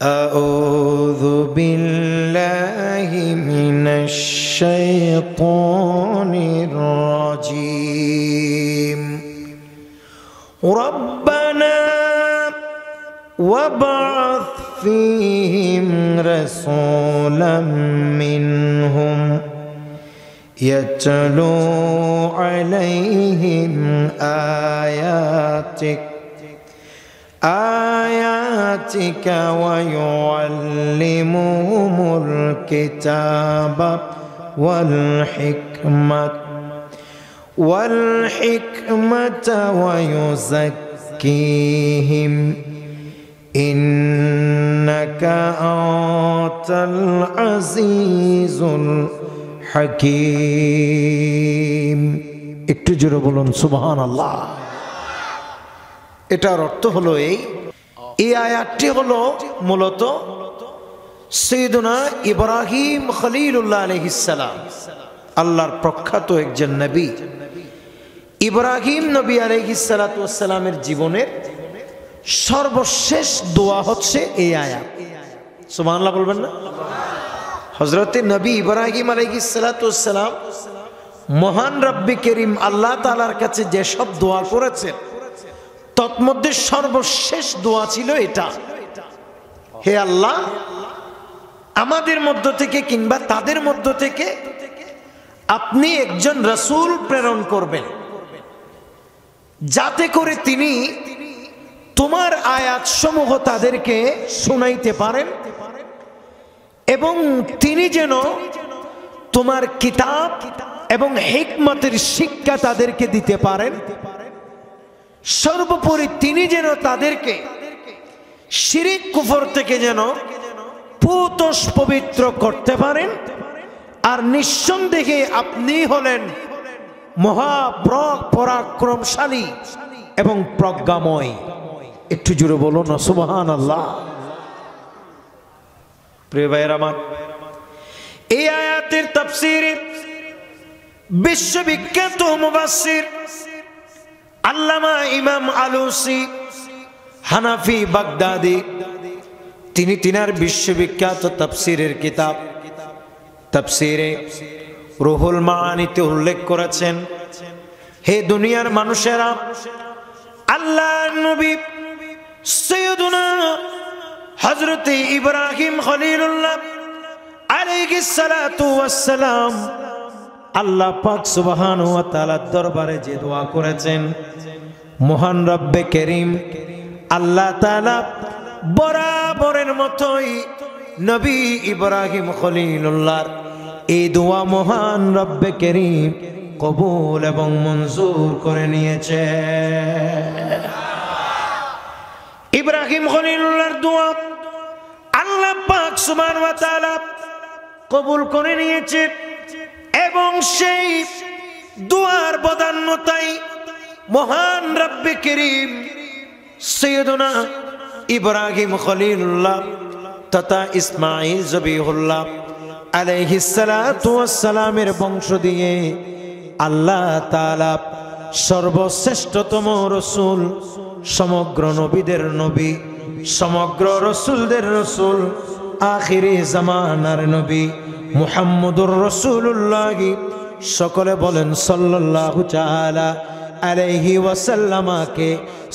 أعوذ بالله من الشيطان الرجيم ربنا وابعث فيهم رسولا منهم يتلو عليهم آياتك ويعلمهم الكتاب والحكمة ويزكيهم إنك أنت العزيز الحكيم একটু জোরে বলুন সুবহানাল্লাহ। এটার অর্থ হলো এই আয়াতটি হলো মূলত সাইয়্যিদুনা ইব্রাহিম খলিলুল্লাহ আলাইহিস সালাম, আল্লাহর প্রখ্যাত একজন নবী ইব্রাহিম নবী আলাইহিস সালাতু ওয়াস সালামের জীবনের সর্বশেষ দোয়া হচ্ছে এই আয়াত। সুবহানাল্লাহ বলবেন না? হযরতে নবী ইব্রাহিম আলাইহিস সালাতু ওয়াস সালাম মহান রব্বে করিম আল্লাহ তাআলার কাছে যে সব দোয়া করেছেন তন্মধ্যে সর্বশেষ দোয়া ছিল এটা, হে আল্লাহ, আমাদের মধ্য থেকে কিংবা তাদের মধ্য থেকে আপনি একজন রাসূল প্রেরণ করবেন যাতে করে তিনি তোমার আয়াত সমূহ তাদেরকে শোনাইতে পারেন এবং তিনি যেন তোমার কিতাব এবং হিকমতের শিক্ষা তাদেরকে দিতে পারেন। সর্বোপরি তিনি যেন তাদেরকে শিরিক কুফর থেকে যেন পবিত্র করতে পারেন। আর নিঃসন্দেহে আপনি হলেন পরাক্রমশালী এবং প্রজ্ঞাময়। একটু জোরে বলুন না সুবহানাল্লাহ। প্রিয় ভাইয়ের আমার, এই আয়াতের তাফসীরে বিশ্ববিখ্যাত মুফাসসির আল্লামা ইমাম আলুসি হানাফি বাগদাদি তিনি তিনার বিশ্ববিখ্যাত তাফসীরের কিতাব তাফসীরে রুহুল মাআনিতে উল্লেখ করেছেন, হে দুনিয়ার মানুষেরা, আল্লাহর নবী সাইয়্যিদুনা হযরত ইব্রাহিম খলিলুল্লাহ আলাইহিস সালাতু ওয়াস সালাম আল্লাহ পাক সুবহানাহু ওয়া তাআলার দরবারে যে দোয়া করেছেন, মহান রব্বে করিম আল্লাহ তাআলা বরাবরের মতোই নবী ইব্রাহিম খলিলুল্লাহর এই দোয়া মহান রব্বে করিম কবুল এবং মঞ্জুর করে নিয়েছে। ইব্রাহিম খলিলুল্লাহর দোয়া আল্লাহ পাক সুবহানাহু ওয়া তাআলা কবুল করে নিয়েছে এবং সেই দুয়ার বদান্যতাই মহান রব্বে করিম সাইয়্যিদুনা ইব্রাহিম খলিলুল্লাহ তথা ইসমাঈল জবিহুল্লাহ আলাইহিস সালাতু ওয়াস সালামের বংশ দিয়ে আল্লাহ তাআলা সর্বশ্রেষ্ঠতম রাসূল, সমগ্র নবীদের নবী, সমগ্র রাসূলদের রাসূল, আখিরি জামানার নবী মুহাম্মদুর রাসূলুল্লাহ, সকলে বলেন সাল্লাল্লাহু তাআলা আলাইহি ওয়াসাল্লামকে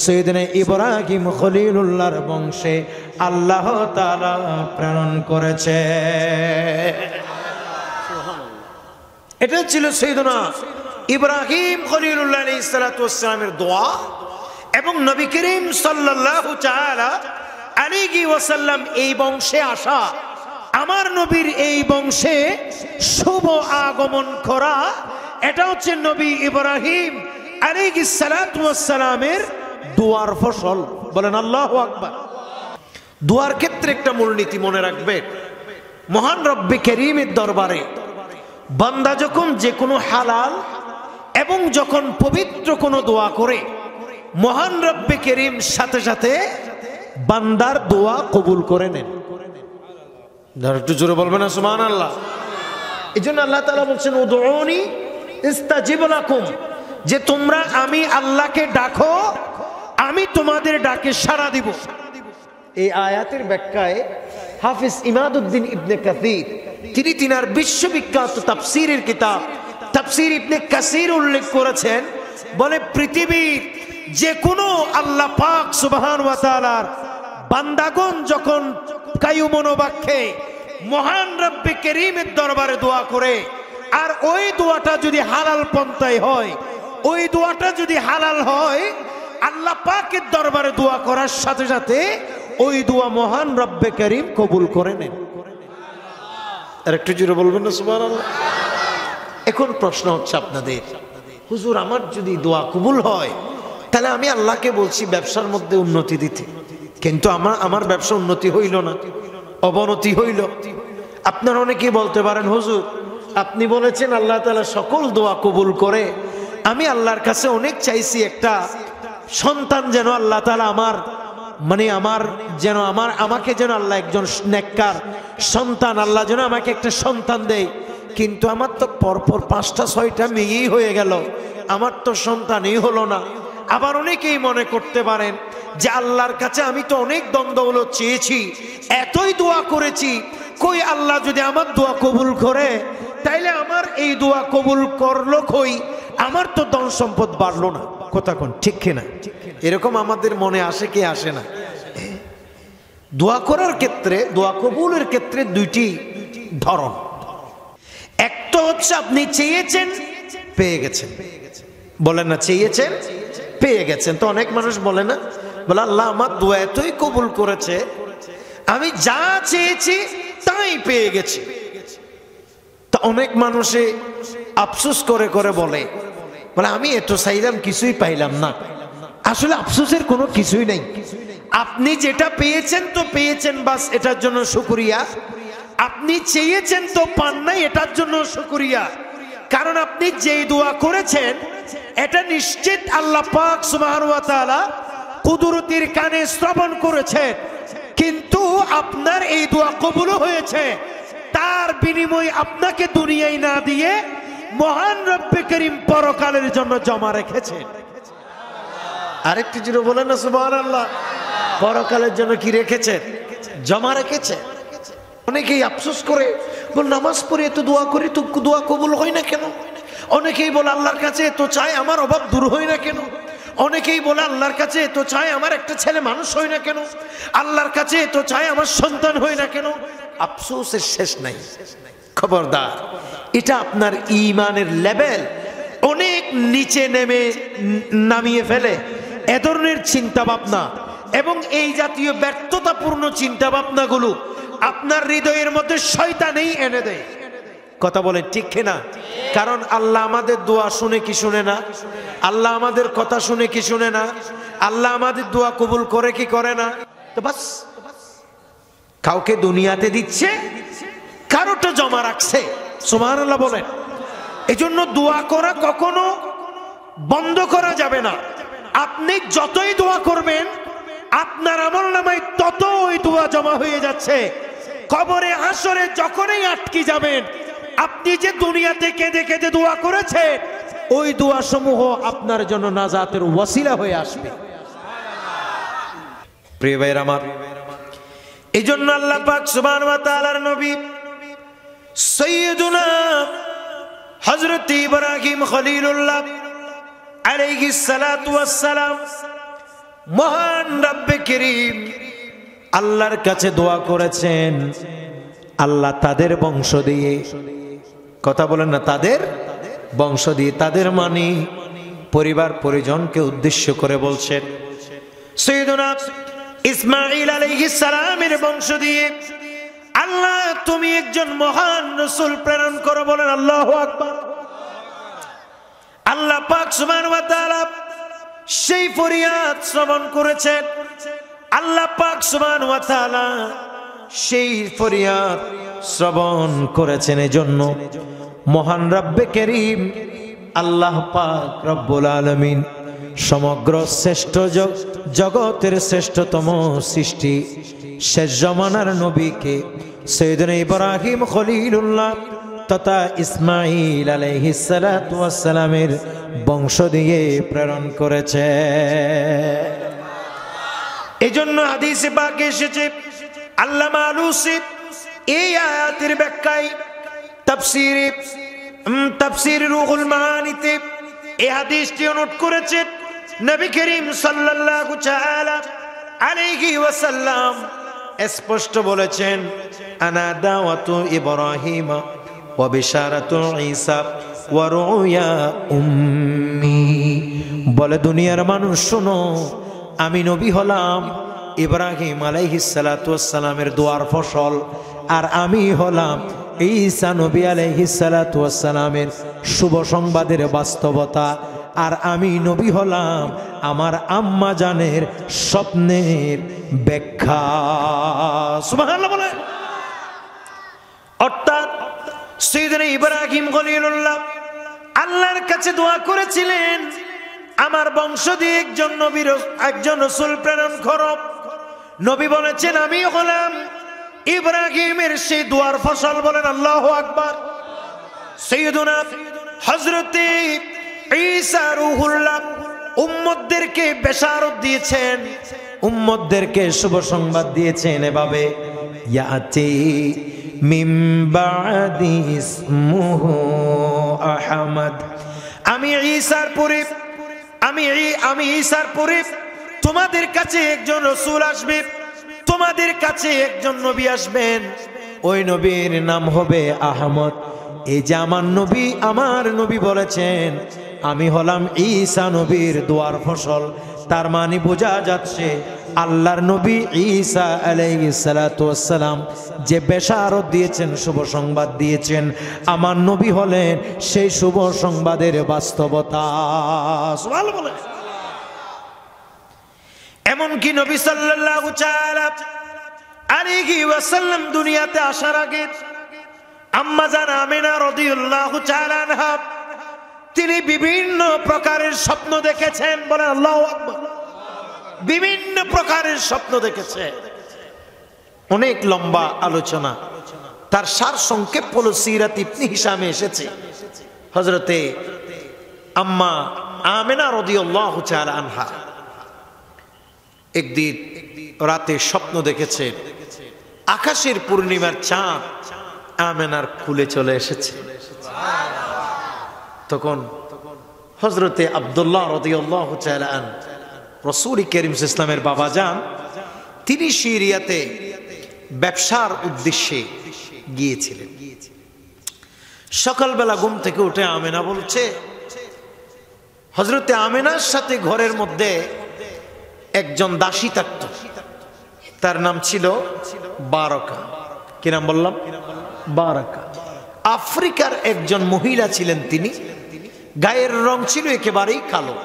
সাইয়্যিদনা ইব্রাহিম খলিলুল্লাহর বংশে আল্লাহ তাআলা প্রেরণ করেছে। এটা ছিল সাইয়্যিদনা ইব্রাহিম খলিলুল্লাহ আলাইহিস সালাতু ওয়াস সালামের দোয়া এবং নবী করিম সাল্লাল্লাহু তাআলা আলাইহি ওয়াসাল্লাম এই বংশে আসা, আমার নবীর এই বংশে শুভ আগমন করা, এটা হচ্ছে নবী ইব্রাহিম আলাইহিস সালাতু ওয়াস সালামের দোয়ার ফসল। বলেন আল্লাহু আকবার। দোয়ার ক্ষেত্রে একটা মূলনীতি মনে রাখবে, মহান রব্বে করিমের দরবারে বান্দা যখন যে কোনো হালাল এবং যখন পবিত্র কোনো দোয়া করে মহান রব্বে করিম সাথে সাথে বান্দার দোয়া কবুল করে নেন। একটু জোরে বলবেন না সুবহানাল্লাহ। এই জন্য আল্লাহ তাআলা বলছেন উদউনি ইস্তাজিব লাকুম, যে তোমরা আমি আল্লাহকে ডাকো, আমি তোমাদের ডাকে সাড়া দিব। এই আয়াতের ব্যাখ্যায় হাফিজ ইমাদউদ্দিন ইবনে কাসির তিনি তিনার বিশ্ববিখ্যাত তাফসীরের কিতাব তাফসীর ইবনে কাসির উল্লেখ করেছেন, বলে পৃথিবীর যে কোনো আল্লাহ পাক সুবহান ওয়া তাআলার বান্দাগণ যখন কায়ু মনোবাক্যে মহান রব্বে কারীমের দরবারে দোয়া করে, আর ওই দোয়াটা যদি হালাল পন্থায় হয়, ওই দোয়াটা যদি হালাল হয়, আল্লাহ পাকের দরবারে দোয়া করার সাথে সাথে ওই দোয়া মহান রব্বে কারীম কবুল করে নেন। আর একটু জোরে বলবেন না সুবহানাল্লাহ। এখন প্রশ্ন হচ্ছে আপনাদের, হুজুর আমার যদি দোয়া কবুল হয় তাহলে আমি আল্লাহকে বলছি ব্যবসার মধ্যে উন্নতি দিতে, কিন্তু আমার ব্যবসা উন্নতি হইল না, অবনতি হইল। আপনারা অনেকেই বলতে পারেন, হুজুর আপনি বলেছেন আল্লাহ তাআলা সকল দোয়া কবুল করে, আমি আল্লাহর কাছে অনেক চাইছি একটা সন্তান যেন আল্লাহ তাআলা আমাকে যেন আল্লাহ একজন নেককার সন্তান আল্লাহ যেন আমাকে একটা সন্তান দেয়, কিন্তু আমার তো পরপর 5টা 6টা মেয়েই হয়ে গেল, আমার তো সন্তানই হলো না। আবার অনেকেই মনে করতে পারেন যে আল্লাহর কাছে আমি তো অনেক দ্বন্দ্বগুলো চেয়েছি, এতই দোয়া করেছি, কই আল্লাহ যদি আমার দোয়া কবুল করে তাইলে আমার এই দোয়া কবুল করলো কই, আমার তো ধন সম্পদ বাড়লো না। কথা কোন ঠিক কিনা? এরকম আমাদের মনে আসে কি আসে না? দোয়া করার ক্ষেত্রে, দোয়া কবুলের ক্ষেত্রে দুইটি ধরন। একটা হচ্ছে আপনি চেয়েছেন পেয়ে গেছেন, বলেন না চেয়েছেন পেয়ে গেছেন। তো অনেক মানুষ বলে না, বলে আল্লাহ আমার দোয়া এতই কবুল করেছে, আমি যা চেয়েছি তাই পেয়ে গেছি। তা অনেক মানুষে আফসোস করে করে বলে আমি এত চাইলাম কিছুই পাইলাম না। আসলে আফসোসের কোনো কিছুই নাই, আপনি যেটা পেয়েছেন তো পেয়েছেন, বাস এটার জন্য শুকরিয়া। আপনি চেয়েছেন তো পান নাই, এটার জন্য শুকরিয়া। কারণ আপনি যেই দোয়া করেছেন এটা নিশ্চিত আল্লাহ পাক সুবহানাহু ওয়া তাআলা কুদরতির কানে শ্রবণ করেছেন, কিন্তু আপনার এই দোয়া কবুল হয়েছে, তার বিনিময় আপনাকে দুনিয়ায় না দিয়ে মহান রব্বে কারীম পরকালের জন্য জমা রেখেছেন। আরেকটু জোরে বলেন না সুবহানাল্লাহ। পরকালের জন্য কি রেখেছেন? জমা রেখেছেন। অনেকেই আফসোস করে বল নামাজ পড়ে এত দোয়া করি তো দোয়া কবুল হয় না কেন? অনেকেই বলে আল্লাহর কাছে এত চাই আমার অভাব দূর হয় না কেন? অনেকেই বলে আল্লাহর কাছে এত চাই আমার একটা ছেলে মানুষ হয় না কেন? আল্লাহর কাছে এত চাই আমার সন্তান হয় না কেন? আফসোসের শেষ নাই। খবরদার, এটা আপনার ঈমানের লেভেল অনেক নিচে নামিয়ে ফেলে। এ ধরনের চিন্তা ভাবনা এবং এই জাতীয় ব্যর্থতাপূর্ণ চিন্তা ভাবনাগুলো আপনার হৃদয়ের মধ্যে শয়তানই এনে দেয়। কথা বলেন ঠিক কিনা? কারণ আল্লাহ আমাদের দোয়া শুনে কি শুনে না? আল্লাহ আমাদের কথা শুনে কি শুনে না? আল্লাহ আমাদের দোয়া কবুল করে কি করে না? তো বাস, কাউকে দুনিয়াতে দিচ্ছে, কারোটা জমা রাখছে। সুবহানাল্লাহ বলেন। এজন্য দোয়া করা কখনো বন্ধ করা যাবে না। আপনি যতই দোয়া করবেন আপনার আমলনামায় তত ওই দোয়া জমা হয়ে যাচ্ছে। কবরে হাসরে যখনই আটকে যাবেন, আপনি যে দুনিয়াতে কেঁদে কেঁদে দোয়া করেছেন ওই দোয়া সমূহ আপনার জন্য নাজাতের ওয়াসিলা হয়ে আসবে। প্রিয় ভাইরা আমার, এজন্য আল্লাহ পাক সুবহানাহু ওয়া তাআলার নবী সাইয়্যিদুনা হযরত ইব্রাহিম খলিলুল্লাহ আলাইহিস সালাতু ওয়াস সালাম মহান রব্বে কারীম আল্লাহর কাছে দোয়া করেছেন, আল্লাহ তাদের বংশ দিয়ে, কথা বলেন না, তাদের বংশ দিয়ে, তাদের মানে পরিবার পরিজনকে উদ্দেশ্য করে বলছেন, সাইয়্যিদুনা ইসমাঈল আলাইহিস সালামের বংশ দিয়ে আল্লাহ তুমি একজন মহান রাসূল প্রেরণ করো। বলেন আল্লাহু আকবার। আল্লাহ পাক সুবহানাহু ওয়া তাআলা সেই ফরিয়াদ শ্রবণ করেছেন। আল্লাহ পাক সুবহানাহু ওয়া তাআলা সেই ফরিয়াদ শ্রবণ করেছেন। এজন্য মহান রব্বে কারীম আল্লাহ পাক রব্বুল আলামিন সমগ্র শ্রেষ্ঠ জগতের শ্রেষ্ঠতম সৃষ্টি শেষ জামানার নবীকে সাইয়্যিদুনা ইব্রাহিম খলিলুল্লাহ তথা ইসমাঈল আলাইহিস সালাতু ওয়াস সালামের বংশ দিয়ে প্রেরণ করেছে। এজন্য হাদিসে পাকে এসেছে, আল্লামা আলুসি এই আয়াতের ব্যাখ্যায় তাফসীর রুহুল মাআনিতে এই হাদিসটি নোট করেছেন। নবী করিম সাল্লাল্লাহু তাআলা আলাইহি ওয়াসাল্লাম স্পষ্ট বলেছেন, আনা দাওয়াতু ইব্রাহিম ওয়া বিশারাতু ঈসা ওয়া রুয়া উম্মি। বলে দুনিয়ার মানুষ শোনো, আমি নবী হলাম ইব্রাহিম আলাইহিস সালাতু ওয়াস সালামের দোয়ার ফসল, আর আমি হলাম ঈসা নবী আলাইহিস সালাতু ওয়াস সালামের শুভ সংবাদের বাস্তবতা, আর আমি নবী হলাম আমার আম্মা জানের স্বপ্নের ব্যাখ্যা। সুবহানাল্লাহ বলে। অর্থাৎ সাইয়েদনা ইব্রাহিম খলিলুল্লাহ আল্লাহর কাছে দোয়া করেছিলেন, আমার বংশ দিয়ে একজন রাসূল প্রেরণ করো। নবী বলেছেন, আমি হলাম ইব্রাহিমের সেই দোয়ার ফসল। বলেন আল্লাহু আকবার। সাইয়েদনা হযরতে ঈসা রূহুল্লাহ উম্মতদেরকে বেশারত দিয়েছেন, উম্মতদেরকে শুভ সংবাদ দিয়েছেন এভাবে, ইয়াতি মিন বাদি ইসমুহু আহমদ। আমি ঈসার পরে তোমাদের কাছে একজন রাসূল আসবে, তোমাদের কাছে একজন নবী আসবেন, ওই নবীর নাম হবে আহমদ। এই যে আমার নবী বলেছেন আমি হলাম ঈসা নবীর দোয়ার ফসল, তার মানে বোঝা যাচ্ছে আল্লাহর নবী ঈসা আলাইহিস সালাতু ওয়াস সালাম যে বেশারত দিয়েছেন, শুভ সংবাদ দিয়েছেন, আমার নবী হলেন সেই শুভ সংবাদের বাস্তবতা। সুবহানাল্লাহ বলে। এমনকি নবী সাল্লাল্লাহু তাআলা আলাইহি ওয়াসাল্লাম দুনিয়াতে আসার আগে আম্মা জান আমিনা রাদিয়াল্লাহু তাআলা আনহা তিনি বিভিন্ন প্রকারের স্বপ্ন দেখেছেন। বলেন আল্লাহু আকবার। বিভিন্ন প্রকারের স্বপ্ন দেখেছে, অনেক লম্বা আলোচনা, তার সার সংক্ষেপ হলো সিরাত ইবনে হিশামে এসেছে। হযরতে আম্মা আমিনা রাদিয়াল্লাহু তাআলা আনহা একদিন রাতে স্বপ্ন দেখেছে আকাশের পূর্ণিমার চাঁদ আমিনার কুলে চলে এসেছে। তখন হযরতে আব্দুল্লাহ রাদিয়াল্লাহু তাআলা আনহু রাসূল করিম সাল্লাল্লাহু আলাইহি ওয়াসাল্লামের বাবা যান, তিনি সিরিয়াতে ব্যবসার উদ্দেশ্যে গিয়েছিলেন। সকালবেলা ঘুম থেকে উঠে আমিনা বলছে, হযরতে আমিনার সাথে ঘরের মধ্যে একজন দাসী থাকত, তার নাম ছিল বারাকা। কি নাম বললাম? বারাকা। আফ্রিকার একজন মহিলা ছিলেন তিনি, গায়ের রং ছিল একেবারেই কালো।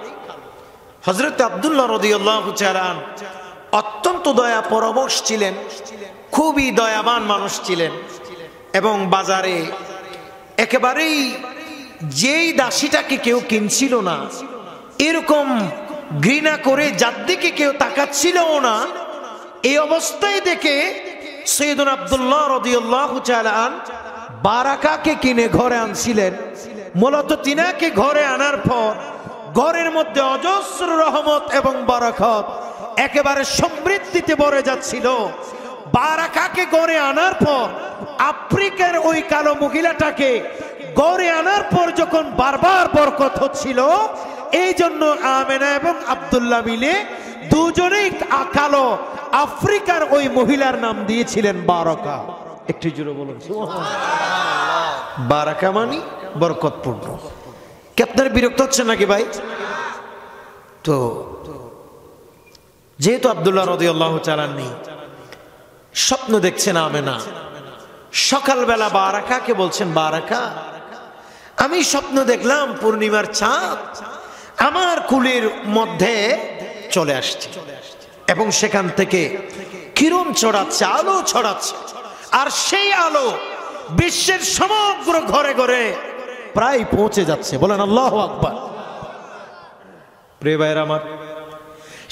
হযরত আব্দুল্লাহ রাদিয়াল্লাহু তাআলা আনহু অত্যন্ত দয়া পরবশ ছিলেন, খুবই দয়াবান মানুষ ছিলেন, এবং বাজারে একেবারেই যেই দাসীটাকে কেউ কিনছিল না, এরকম ঘৃণা করে যার দিকে কেউ তাকাচ্ছিলও না, এই অবস্থায় দেখে সাইয়েদনা আব্দুল্লাহ রাদিয়াল্লাহু তাআলা আনহু বারাকাকে কিনে ঘরে আনছিলেন। মূলত তিনাকে ঘরে আনার পর ঘরের মধ্যে অজস্র রহমত এবং বরকত একেবারে সমৃদ্ধিতে ভরে যাচ্ছিল। বারাকাকে ঘরে আনার পর আফ্রিকার ওই কালো মহিলাটাকে ঘরে আনার পর যখন বারবার বরকত হচ্ছিল, এই জন্য আমেনা এবং আব্দুল্লাহ মিলে দুজনেই কালো আফ্রিকার ওই মহিলার নাম দিয়েছিলেন বারাকা। একটু জোরে বলুন সুবহানাল্লাহ। বারাকা মানে বরকতপূর্ণ। কি আপনারা বিরক্ত হচ্ছেন নাকি ভাই? তো যেহেতু আব্দুল্লাহ রাদিয়াল্লাহু তাআলা নেই, স্বপ্ন দেখছেন আমেনা, সকালবেলা বারাকাকে বলছেন, বারাকা আমি স্বপ্ন দেখলাম পূর্ণিমার চাঁদ আমার কুলের মধ্যে চলে আসছে এবং সেখান থেকে কিরণ ছড়াচ্ছে, আলো ছড়াচ্ছে, আর সেই আলো বিশ্বের সমগ্র ঘরে ঘরে প্রায় পৌঁছে যাচ্ছে। বলেন আল্লাহু আকবার। প্রিয় ভাইরা আমার,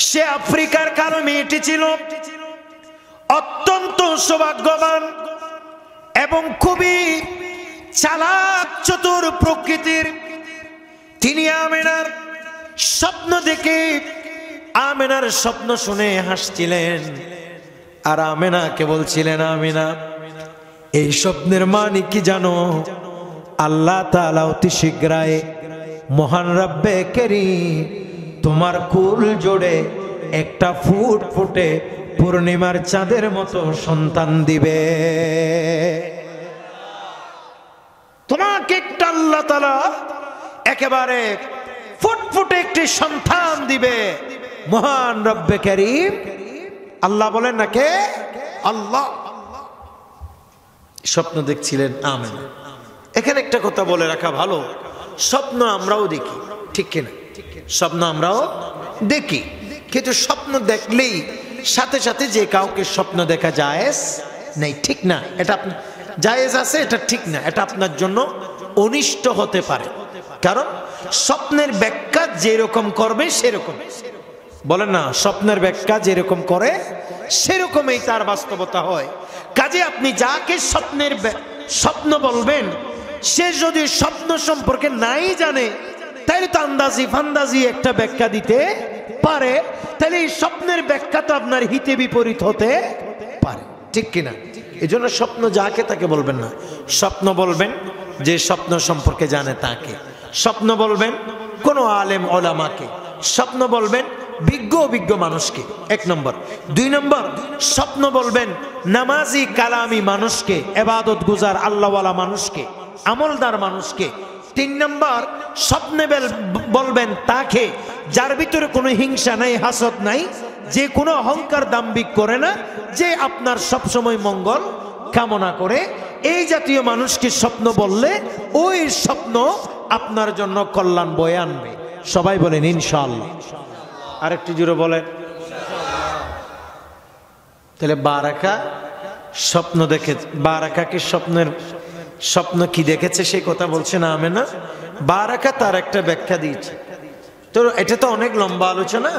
সে আফ্রিকার কালো মেয়েটি ছিল অত্যন্ত সৌভাগ্যবান এবং খুবই চালাক চতুর প্রকৃতির। তিনি আমেনার স্বপ্ন দেখে আমেনার স্বপ্ন শুনে হাসছিলেন আর আমেনাকে বলছিলেন, আমেনা এই স্বপ্নের মানে কি জানো? আল্লাহ তাআলা অতি শীঘ্রই মহান রব্বে কারীম তোমার কুল জোড়ে একটা ফুটফুটে পূর্ণিমার চাঁদের মতো সন্তান দিবে। তোমাকে একটা আল্লাহ তাআলা একেবারে ফুটফুটে একটি সন্তান দিবে। মহান রব্বে কারীম আল্লাহ বলেন না, কে? আল্লাহ। স্বপ্ন দেখছিলেন আমেনা। এখানে একটা কথা বলে রাখা ভালো, স্বপ্ন আমরাও দেখি, ঠিক কিনা? স্বপ্ন আমরাও দেখি, কিন্তু স্বপ্ন দেখলেই সাথে সাথে যে কাউকে স্বপ্ন দেখা জায়েজ নেই, ঠিক না? এটা জায়েজ আছে, এটা ঠিক না, এটা আপনার জন্য অনিষ্ট হতে পারে। কারণ স্বপ্নের ব্যাখ্যা যেরকম করবে সেরকম, বলেন না, স্বপ্নের ব্যাখ্যা যেরকম করে সেরকমই তার বাস্তবতা হয়। কাজে আপনি যাকে স্বপ্ন বলবেন, সে যদি স্বপ্ন সম্পর্কে নাই জানে তাহলে তো আন্দাজি ফান্দাজি একটা ব্যাখ্যা দিতে পারে, তাহলে এই স্বপ্নের ব্যাখ্যা তো আপনার হিতে বিপরীত হতে পারে, ঠিক কিনা? এই জন্য স্বপ্ন যাকে তাকে বলবেন না। স্বপ্ন বলবেন যে স্বপ্ন সম্পর্কে জানে তাকে, স্বপ্ন বলবেন কোনো আলেম ওলামাকে, স্বপ্ন বলবেন বিজ্ঞ অভিজ্ঞ মানুষকে, এক নম্বর। দুই নম্বর, স্বপ্ন বলবেন নামাজি কালামি মানুষকে, এবাদত গুজার আল্লাহওয়ালা মানুষকে, আমলদার মানুষকে। তিন নম্বর, স্বপ্নে বলবেন তাকে যার ভিতরে কোনো হিংসা নাই, হাসদ নাই, যে কোনো অহংকার দাম্ভিক করে না, যে আপনার সবসময় মঙ্গল কামনা করে। এই জাতীয় মানুষকে স্বপ্ন বললে ওই স্বপ্ন আপনার জন্য কল্যাণ বয়ে আনবে। সবাই বলেন ইনশাআল্লাহ। আরেকটু জোরে বলেন। তাহলে বারাকা স্বপ্ন দেখে, বারাকাকে স্বপ্ন কি দেখেছে সেই কথা বলছে না আমেনা। বারাকা তার একটা ব্যাখ্যা দিয়েছে, তো এটা তো অনেক লম্বা আলোচনা,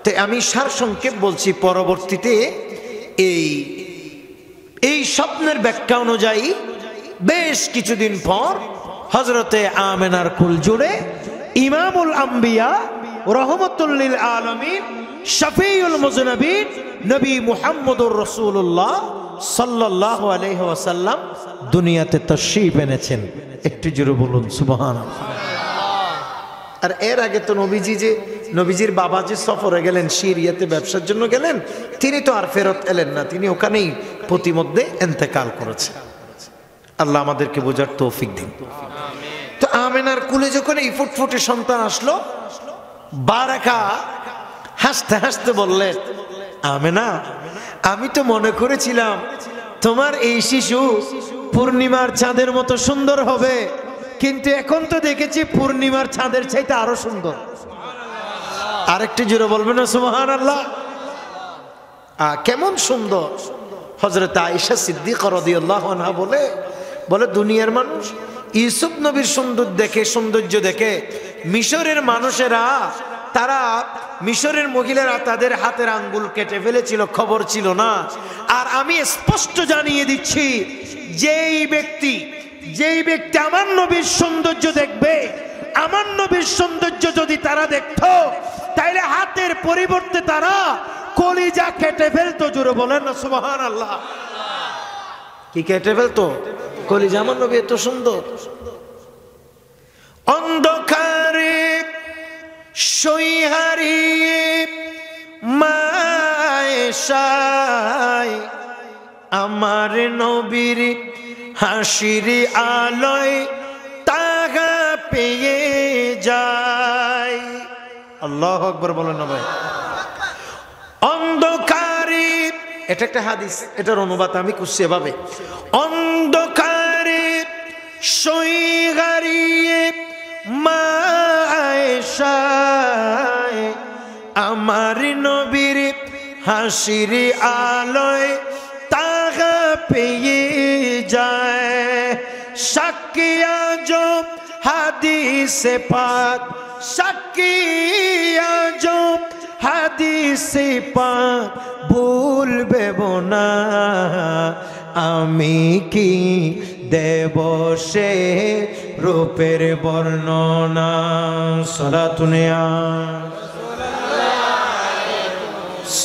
তো আমি সারসংক্ষেপ বলছি। পরবর্তীতে এই স্বপ্নের ব্যাখ্যা অনুযায়ী বেশ কিছুদিন পর হযরতে আমেনার কুল জুড়ে ইমামুল আম্বিয়া রহমাতুল লিল আলামিন শফিউল মুযনিবিন নবী মুহাম্মদুর রাসূলুল্লাহ সাল্লাল্লাহু আলাইহি ওয়াসাল্লাম দুনিয়াতে তাশরীফ এনেছেন। একটু জোরে বলুন সুবহানাল্লাহ। আর এর আগে তো নবীজির বাবা যে সফরে গেলেন, সিরিয়াতে ব্যবসার জন্য গেলেন, তিনি তো আর ফেরত এলেন না, তিনি ওখানেই প্রতিমধ্যে ইন্তেকাল করেছেন। আল্লাহ আমাদেরকে বোঝার তৌফিক দিন। তো আমেনার কুলে যখন এই ফুটফুটে সন্তান আসলো, বারাকা হাসতে হাসতে বললেন, আমেনা আমি তো মনে করেছিলাম তোমার এই শিশু পূর্ণিমার চাঁদের মতো সুন্দর হবে, কিন্তু এখন তো দেখেছি পূর্ণিমার চাঁদের চাইতে আরো সুন্দর। আরেকটু জোরে বলবেন না সুবহানাল্লাহ? কেমন সুন্দর! হযরত আয়েশা সিদ্দিকা রাদিয়াল্লাহু আনহা বলে দুনিয়ার মানুষ ইউসুফ নবীর সৌন্দর্য দেখে মিশরের মানুষেরা, তারা মিশরের মহিলারা তাদের হাতের আঙ্গুল কেটে ফেলেছিল, খবর ছিল না। আর আমি স্পষ্ট জানিয়ে দিচ্ছি, যেই ব্যক্তি আমার নবীর সৌন্দর্য দেখবে, আমার নবীর সৌন্দর্য যদি তারা দেখতো, তাইলে হাতের পরিবর্তে তারা কলিজা কেটে ফেলতো। জোরে বলেন না সুবহানাল্লাহ। কি কেটে ফেলতো? কলিজা। আমার নবী এত সুন্দর। অন্ধকারে সইহারি মায়েশায় আমার নবীর হাসির আলোয় তাগা পেয়ে যায়। আল্লাহু আকবার বলেন না ভাই। অন্ধকারে, এটা একটা হাদিস, এটার অনুবাদ আমি করছি এভাবে, অন্ধকারে সইহারিয়ে মায়েশায় আমার নবীর হাসির আলোয় তাগা পেয়ে যায়। সাক্ষী আজম হাদিসে পাক, সাক্ষী আজম হাদিসে পাক ভুলবে না, আমি কি দেব সে রূপের বর্ণনা। সালাতুনিয়া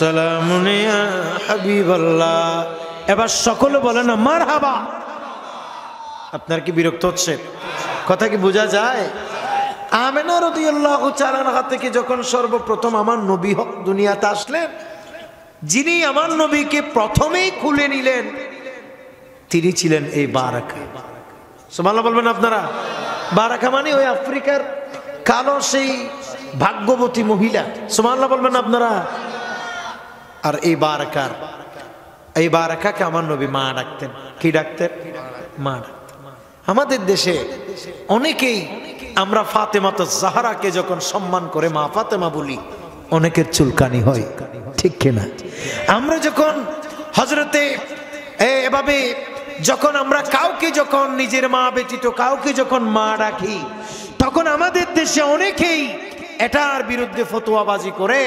সালামুন ইয়া হাবিবাল্লাহ। এবার সকলে বলেন না মারহাবা। আপনার কি বিরক্ত হচ্ছে? কথা কি বোঝা যায়? আমেনা রাদিয়াল্লাহু তাআলা আনহা থেকে যখন সর্বপ্রথম আমার নবী হক দুনিয়াতে আসলেন, যিনি আমার নবীকে প্রথমেই খুলে নিলেন তিনি ছিলেন এই বারাকা। সুবহানাল্লাহ বলবেন আপনারা? বারাকা মানে ওই আফ্রিকার কালো সেই ভাগ্যবতী মহিলা। সুবহানাল্লাহ বলবেন আপনারা? আর এই বারাকাকে আমার নবী মা ডাকতেন। কি ডাকতেন? মা ডাকতেন। আমাদের দেশে অনেকেই আমরা ফাতেমাতুজ জাহরাকে যখন সম্মান করে মা ফাতেমা বলি, অনেকের চুলকানি হয়, ঠিক কিনা? আমরা যখন হযরতে এভাবে যখন আমরা কাউকে যখন নিজের মা ব্যতীত কাউকে যখন মা ডাকি, তখন আমাদের দেশে অনেকেই এটার বিরুদ্ধে ফতোয়াবাজি করে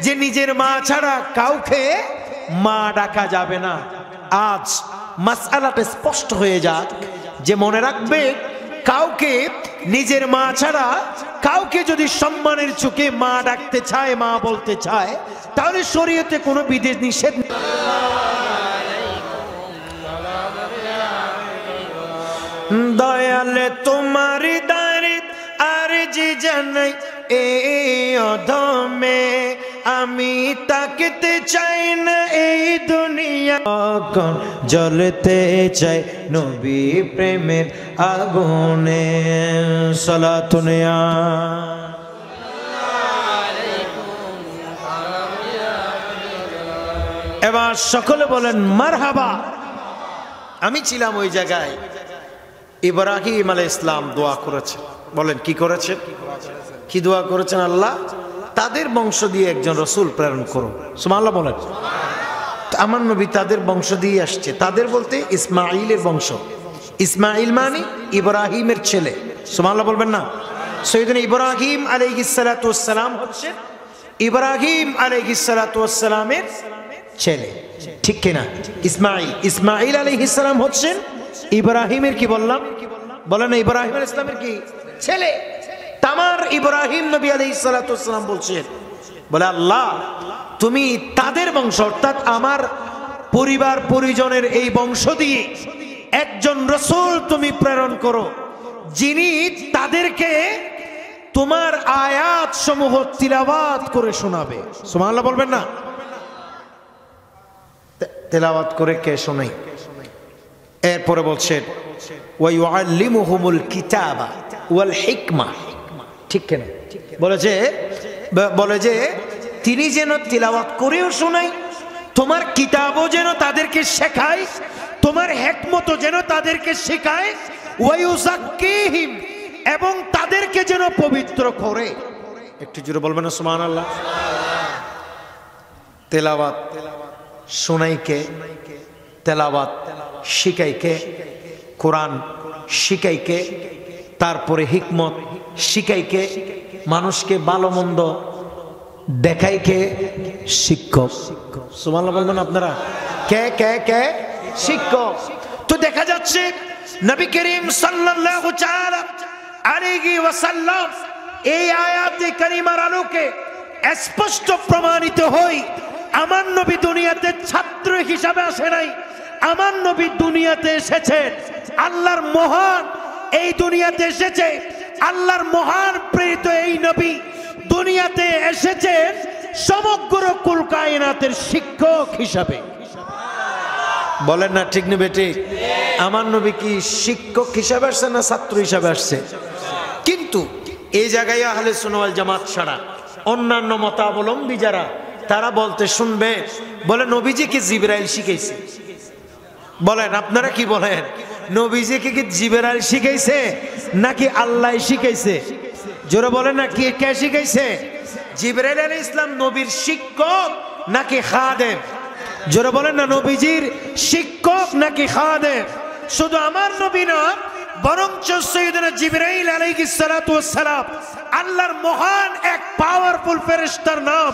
যে নিজের মা ছাড়া কাউকে মা ডাকা যাবে না। আজ মাসআলাটা স্পষ্ট হয়ে যাক যে মনে রাখবে, কাউকে নিজের মা ছাড়া কাউকে যদি সম্মানের চোখে মা ডাকতে চায়, মা বলতে চায়, তাহলে শরীয়তে কোনো বিধি নিষেধ নেই। দয়ালে তোমার দারে আরজি জানাই এই অধমে, আমি তাকতে চাই না এই দুনিয়া, জ্বলতে চাই নবী প্রেমের আগুনে। সালাতুন ইয়া এবার সকলে বলেন মারহাবা। আমি ছিলাম ওই জায়গায়, ইব্রাহিম আলাইহিস সালাম দোয়া করেছেন। বলেন কি করেছেন? কি দোয়া করেছেন? আল্লাহ তাদের বংশ দিয়ে একজন রসুল প্রেরণ করো। সুবহানাল্লাহ বলেন। আমার নবী তাদের বংশ দিয়ে আসছে। তাদের বলতে ইসমাইলের বংশ। ইসমাইল মানে ইব্রাহিমের ছেলে। সুবহানাল্লাহ বলবেন না? সৈয়দনা ইব্রাহিম আলাইহিস সালাতু ওয়াস সালাম হচ্ছে ইব্রাহিম আলাইহিস সালাতু ওয়াস সালামের ছেলে, ঠিক কিনা? ইসমাইল আলাইহিস সালাম হচ্ছেন ইব্রাহিমের কি বললাম? বলেন না, ইব্রাহিম আলাইহিস সালামের কি ছেলে? তামার ইব্রাহিম নবী আলাইহিস সালাতু ওয়াস সালাম বলছেন, বলে আল্লাহ তুমি তাদের বংশ অর্থাৎ আমার পরিবার পরিজনের এই বংশ দিয়ে একজন রাসূল তুমি প্রেরণ করো, যিনি তাদেরকে তোমার আয়াত সমূহ তিলাওয়াত করে শোনাবে। সুবহানাল্লাহ বলবেন না? তেলাওয়াত করে কে শোনাই? এরপরে বলছেন ওয়া ইউআল্লিমুহুমুল কিতাবা ওয়াল হিকমা, ঠিক কিনা? বলে যে তিনি যেন তিলাওয়াত করেও শোনাই, তোমার কিতাবও যেন তাদেরকে শেখায়, তোমার হিকমতও যেন তাদেরকে শেখায়, ওয়া ইউযাক্কিহিম এবং তাদেরকে যেন পবিত্র করে। একটু জোরে বলবেন না সুবহানাল্লাহ? তেলাওয়াত শোনাইকে, তেলাওয়াত শিখাইকে, কোরআন শিখাইকে, তারপরে হিকমত শিখাইকে, মানুষকে ভালো মন্দ দেখাইকে শিক্ষক। সুবহানাল্লাহ বলবেন আপনারা? কে কে কে? শিক্ষক। তো দেখা যাচ্ছে নবী করিম সাল্লাল্লাহু তাআলা আলাইহি ওয়াসাল্লাম এই আয়াতে কারিমার আলোকে স্পষ্ট প্রমাণিত হয়, আমার নবী দুনিয়াতে ছাত্র হিসাবে আসে নাই, আমার নবী দুনিয়াতে এসেছেন আল্লাহর মহান, এই দুনিয়াতে এসেছে আল্লাহর মহান প্রেরিত এই নবী দুনিয়াতে এসেছেন সমগ্র কুল কায়নাতের শিক্ষক হিসাবে। বলেন না ঠিক নেবে? ঠিক। আমার নবী কি শিক্ষক হিসাবে আসছে না ছাত্র হিসাবে আসছে? কিন্তু এই জায়গায় আহলে সুন্নাহ ওয়াল জামাত ছাড়া অন্যান্য মতাবলম্বী যারা, তারা বলতে শুনবে, বলে নবীজিকে জিবরাইল শিখাইছে। বলেন আপনারা কি বলেন? নবীজিকে কি জিবরাইল শিখাইছে নাকি আল্লাহ শিখাইছে? জোরে বলেন না, কে কে শিখাইছে? জিবরাইল আলাইহিস সালাম নবীর শিক্ষক নাকি খাদেম? জোরে বলেন না, নবীজির শিক্ষক নাকি খাদেম? শুধু আমার নবী না, বরঞ্চ সাইয়েদনা জিবরাইল আলাইহিস সালাতু ওয়াস সালাম আল্লাহর মহান এক পাওয়ারফুল ফেরেশতার নাম,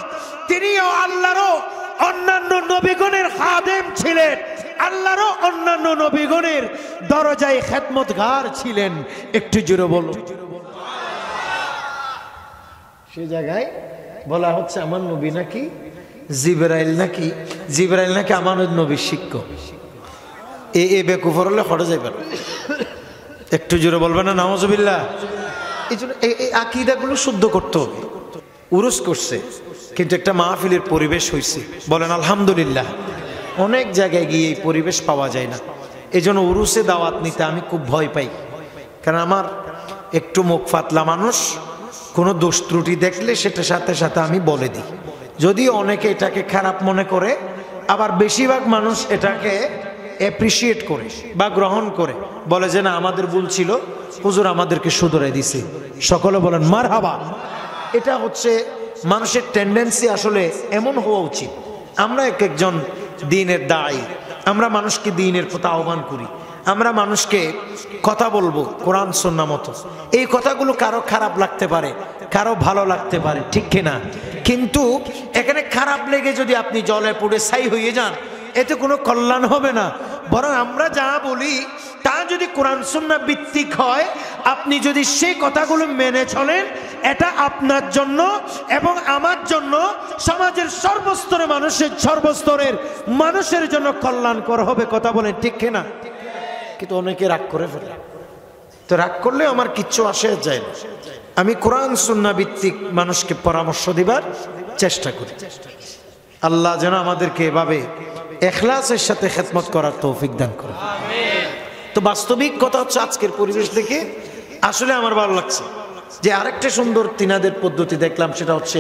তিনিও আল্লাহরও অন্যান্য নবীগণের খাদেম ছিলেন, আল্লাহরও অন্যান্য নবীগণের দরজায় খেদমতগার ছিলেন। একটু জোরে বলো। সে জায়গায় বলা হচ্ছে আমার নবী নাকি জিবরাইল নাকি আমার নবীর শিক্ষক। এ বেকুফর হলে হটে যাইবেন, একটু জোরে বলবেন না নাউজুবিল্লাহ। এই জন্য এই আকীদাগুলো শুদ্ধ করতে হবে। উরুস করছে কিন্তু একটা মাহফিলের পরিবেশ হয়েছে, বলেন আলহামদুলিল্লাহ। অনেক জায়গায় গিয়ে এই পরিবেশ পাওয়া যায় না। এই জন্য উরুসে দাওয়াত নিতে আমি খুব ভয় পাই, কারণ আমার একটু মুখ ফাতলা মানুষ, কোনো দোষ ত্রুটি দেখলে সেটা সাথে সাথে আমি বলে দিই। যদিও অনেকে এটাকে খারাপ মনে করে, আবার বেশিরভাগ মানুষ এটাকে অ্যাপ্রিসিয়েট করে বা গ্রহণ করে, বলে যে না আমাদের ভুল ছিল, হুজুর আমাদেরকে শুধরে দিছে। সকলে বলেন মারহাবা। এটা হচ্ছে মানুষের টেন্ডেন্সি, আসলে এমন হওয়া উচিত। আমরা একজন দ্বীনের দায়ী, আমরা মানুষকে দ্বীনের প্রতি আহ্বান করি, আমরা মানুষকে কথা বলবো কোরআন সুন্নাহ মতো। এই কথাগুলো কারো খারাপ লাগতে পারে, কারো ভালো লাগতে পারে, ঠিক কিনা? কিন্তু এখানে খারাপ লেগে যদি আপনি জলে পড়ে ছাই হয়ে যান, এতে কোনো কল্যাণ হবে না। বরং আমরা যা বলি তা যদি কোরআন সুন্নাহ ভিত্তিক হয়, আপনি যদি সেই কথাগুলো মেনে চলেন, এটা আপনার জন্য এবং আমার জন্য, সমাজের সর্বস্তরের মানুষের জন্য কল্যাণকর হবে। কথা বলেন ঠিক কিনা? কিন্তু অনেকে রাগ করে ফেলে। তো রাগ করলে আমার কিচ্ছু আসে যায় না। আমি কোরআন সুন্নাহ ভিত্তিক মানুষকে পরামর্শ দিবার চেষ্টা করি। আল্লাহ যেন আমাদেরকে এভাবে ইখলাসের সাথে খেদমত করার তৌফিক দান করে। তো বাস্তবিক কথা হচ্ছে, আজকের পরিবেশ দেখে আসলে আমার ভালো লাগছে যে আরেকটা সুন্দর তিনাদের পদ্ধতি দেখলাম, সেটা হচ্ছে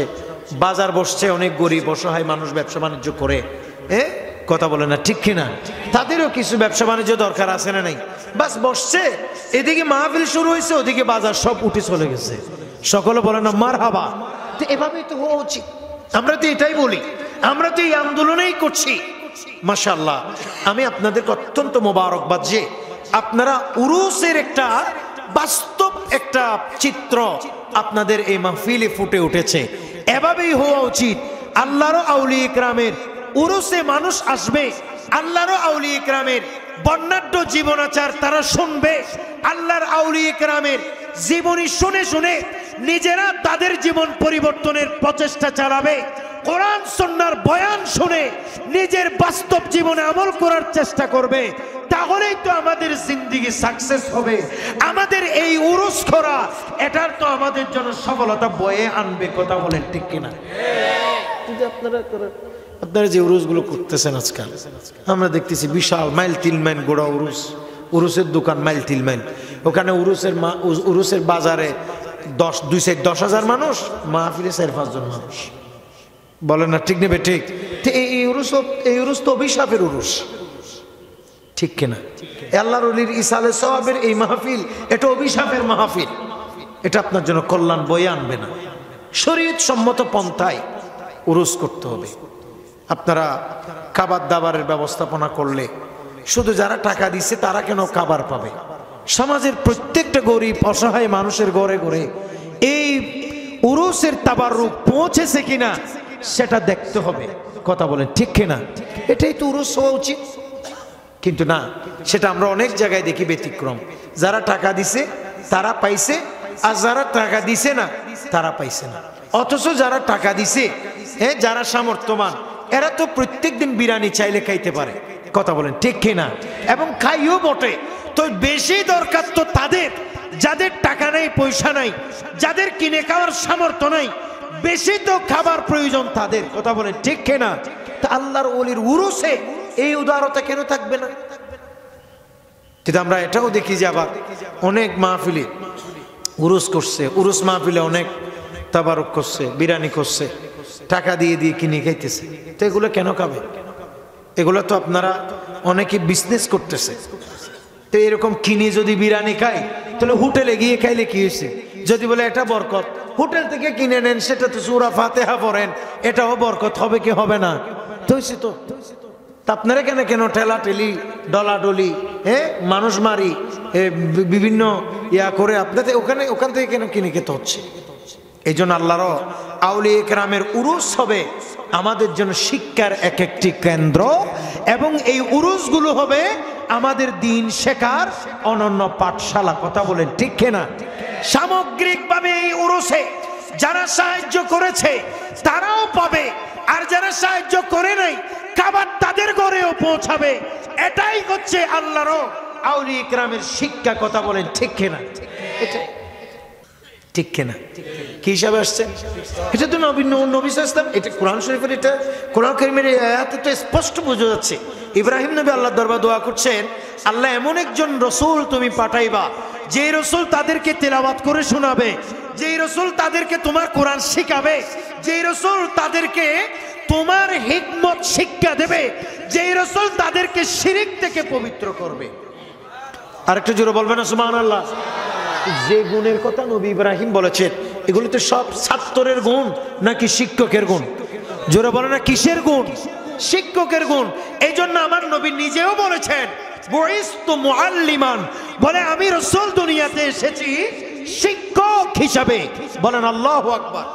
বাজার বসছে, অনেক গরিব অসহায় মানুষ ব্যবসা বাণিজ্য করে, কথা বলে না ঠিক কিনা? তাদেরও কিছু ব্যবসা বাণিজ্য দরকার আছে না নাই? বাস বসছে, এদিকে মাহফিল শুরু হয়েছে, ওদিকে বাজার সব উঠে চলে গেছে। সকলে বলে না মারহাবা। তো এভাবেই তো হওয়া উচিত। আমরা তো এটাই বলি, আমরা তো এই আন্দোলনেই করছি। মাশাআল্লাহ, আমি আপনাদেরকে অত্যন্ত মোবারকবাদ যে আপনারা উরুসের একটা বাস্তব একটা চিত্র আপনাদের এই মাহফিলে ফুটে উঠেছে। এভাবেই হওয়া উচিত। আল্লাহর আউলিয়া ইকরামের উরুসে মানুষ আসবে, আল্লাহর আউলিয়া ইকরামের বর্ণাঢ্য জীবনাচার তারা শুনবে, আল্লাহর আউলিয়া ইকরামের জীবনী শুনে শুনে নিজেরা তাদের জীবন পরিবর্তনের প্রচেষ্টা চালাবে, কোরআন সুন্নাহর বয়ান শুনে নিজের বাস্তব জীবনে আমল করার চেষ্টা করবে। তাহলেই তো আমাদের জিন্দেগি সাকসেস হবে। আমাদের এই উরুস করা, এটার তো আমাদের জন্য সফলতা বয়ে আনবে। কথা বলেন ঠিক কিনা? আপনারা যে উরুসগুলো করতেছেন আজকাল, আমরা দেখতেছি বিশাল মাইল তিলমাইল গোড়া উরুসের দোকান মাইল তিলমাইল। ওখানে উরুসের বাজারে 10,000 মানুষ, মাহফিলে 4-5 জন মানুষ। বলেন না ঠিক নেবে? ঠিক। এই উরুস তো অভিশাপের উরুস, ঠিক কিনা? আল্লাহর ওলির ইসালে সওয়াবের এই মাহফিল, এটা অভিশাপের মাহফিল। এটা আপনার জন্য কল্যাণ বয়ে আনবে না। শরীয়ত সম্মত পন্থায় উরুস করতে হবে। আপনারা খাবার দাবারের ব্যবস্থাপনা করলে শুধু যারা টাকা দিচ্ছে তারা কেন খাবার পাবে? সমাজের প্রত্যেকটা গরিব অসহায় মানুষের ঘরে ঘরে এই উরুসের তাবাররুক পৌঁছেছে কিনা সেটা দেখতে হবে। কথা বলেন ঠিক কিনা? এটাই তো উরুস হওয়া উচিত। কিন্তু না, সেটা আমরা অনেক জায়গায় দেখি ব্যতিক্রম। যারা টাকা দিছে তারা পাইছে, আর যারা টাকা দিছে না তারা পাইছে না। অথচ যারা টাকা দিছে, যারা সামর্থ্যবান, এরা তো প্রত্যেক দিন বিরিয়ানি চাইলে খাইতে পারে। কথা বলেন ঠিক কিনা? এবং খাইও বটে। তো বেশি দরকার তো তাদের, যাদের টাকা নাই, পয়সা নাই, যাদের কিনে খাওয়ার সামর্থ্য নাই, বেশি তো খাবার প্রয়োজন তাদের। কথা বলেন ঠিক কিনা? তা আল্লাহর ওলির উরুসে এই উদারতা কেন থাকবে না? কিন্তু আমরা এটাও দেখি যে আবার অনেক মাহফিলে উরুস করছে, উরুস মাহফিলে অনেক তাবারুক করছে, বিরিয়ানি করছে, টাকা দিয়ে দিয়ে কিনে খাইতেছে। তো এগুলো কেন খাবে? এগুলো তো আপনারা অনেকে বিজনেস করতেছে। তো এরকম কিনে যদি বিরিয়ানি খাই, তাহলে হোটেলে গিয়ে খাইলে কি হয়েছে? যদি বলে এটা বরকত, হোটেল থেকে কিনে নেন, সেটা তো সূরা ফাতিহা পড়েন, এটাও বরকত হবে কি হবে না? তো হয়েছে তো। আপনারা কেন কেন ঠেলা ঠেলি, ডলাডলি, মানুষ মারি, বিভিন্ন ইয়া করে আপনাদের ওখান থেকে কেন কিনে খেতে হচ্ছে? এই জন্য আল্লাহর আউলিয়া কেরামের উরুস হবে আমাদের জন্য শিক্ষার এক একটি কেন্দ্র, এবং এই উরুসগুলো হবে আমাদের দিন শেখার অনন্য পাঠশালা। কথা বলেন ঠিক কিনা? সামগ্রিকভাবে এই উরুসে যারা সাহায্য করেছে তারাও পাবে, আর যারা সাহায্য করে নাই খাবার তাদের ঘরেও পৌঁছাবে। এটাই হচ্ছে আল্লাহর আউলিয়া ইকরামের শিক্ষা। কথা বলেন ঠিক কিনা? এটা ঠিক কিনা? কি হিসাবে আসছে? এটা তো নবী সাল্লাল্লাহু আলাইহি ওয়াসাল্লাম, এটা কোরআন শরীফের, এটা কোরআন কারীমের আয়াতে তো স্পষ্ট বোঝা যাচ্ছে। ইব্রাহিম নবী আল্লাহর দরবারে দোয়া করছেন, আল্লাহ এমন একজন রাসূল তুমি পাঠাইবা যে রাসূল তাদেরকে তেলাওয়াত করে শোনাবে, যে রাসূল তাদেরকে তোমার কোরআন শিখাবে, যে রাসূল তাদেরকে তোমার হিকমত শিক্ষা দেবে, যে রাসূল তাদেরকে শিরক থেকে পবিত্র করবে। আরেকটু জোরে বলবেন না সুবহানাল্লাহ? যে গুণের কথা নবী ইব্রাহিম বলেছেন, এগুলো তো সব ছাত্রের গুণ নাকি শিক্ষকের গুণ? জোরে বলে না কিসের গুণ? শিক্ষকের গুণ। এই জন্য আমার নবী নিজেও বলেছেন বুইস্তু মুআল্লিমান, বলে আমি রাসূল দুনিয়াতে এসেছি শিক্ষক হিসাবে। বলেন আল্লাহু আকবার।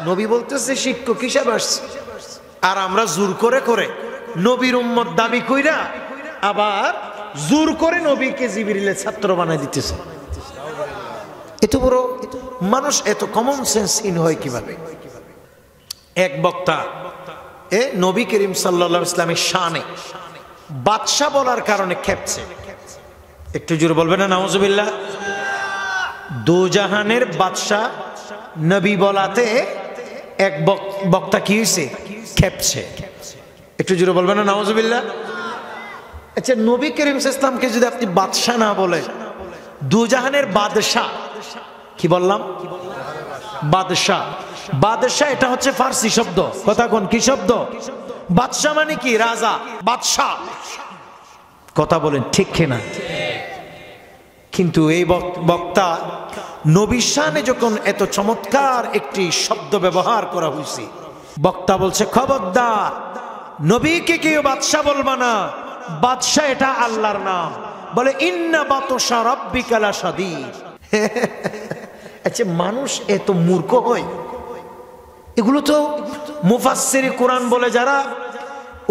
নবী বলতেছে শিক্ষক হিসাবে আসছে, আর আমরা জোর করে করে নবীর উম্মত দাবি কইরা আবার জোর করে নবীকে জিবরিলের ছাত্র বানাই দিতেছে। এত বড় মানুষ এত কমন সেন্সহীন হয় কিভাবে? এক বক্তা নবী করিম সাল্লাল্লাহু আলাইহি ওয়াসাল্লামের শানে বাদশা বলার কারণে খেপছে। একটু জোরে বলবেন না নাউজুবিল্লাহ? দুজাহানের বাদশা নবী বলাতে এক বক্তা কি হয়েছে? খেপছে। একটু জোরে বলবেন না নাউজুবিল্লাহ? আচ্ছা, নবী করিম সাল্লাল্লাহু আলাইহি ওয়াসাল্লামকে যদি আপনি বাদশা না বলেন, দুজাহানের বাদশাহ, কি বললাম? বাদশাহ। বাদশাহ এটা হচ্ছে ফার্সি শব্দ। কথা কোন? কি শব্দ? বাদশাহ মানে কি? রাজা, বাদশাহ। কথা বলেন ঠিক কিনা? কিন্তু এই বক্তা নবীর শানে যখন এত চমৎকার একটি শব্দ ব্যবহার করা হয়েছে, বক্তা বলছে খবরদার, নবীকে কেউ বাদশাহ বলবা না, বাদশাহ এটা আল্লাহর নাম। বলে ইন্না বাতশা রাব্বিকা লাশাদীদ। আচ্ছা, মানুষ এত মূর্খ হয়? এগুলো তো মুফাসসিরে কোরআন বলে যারা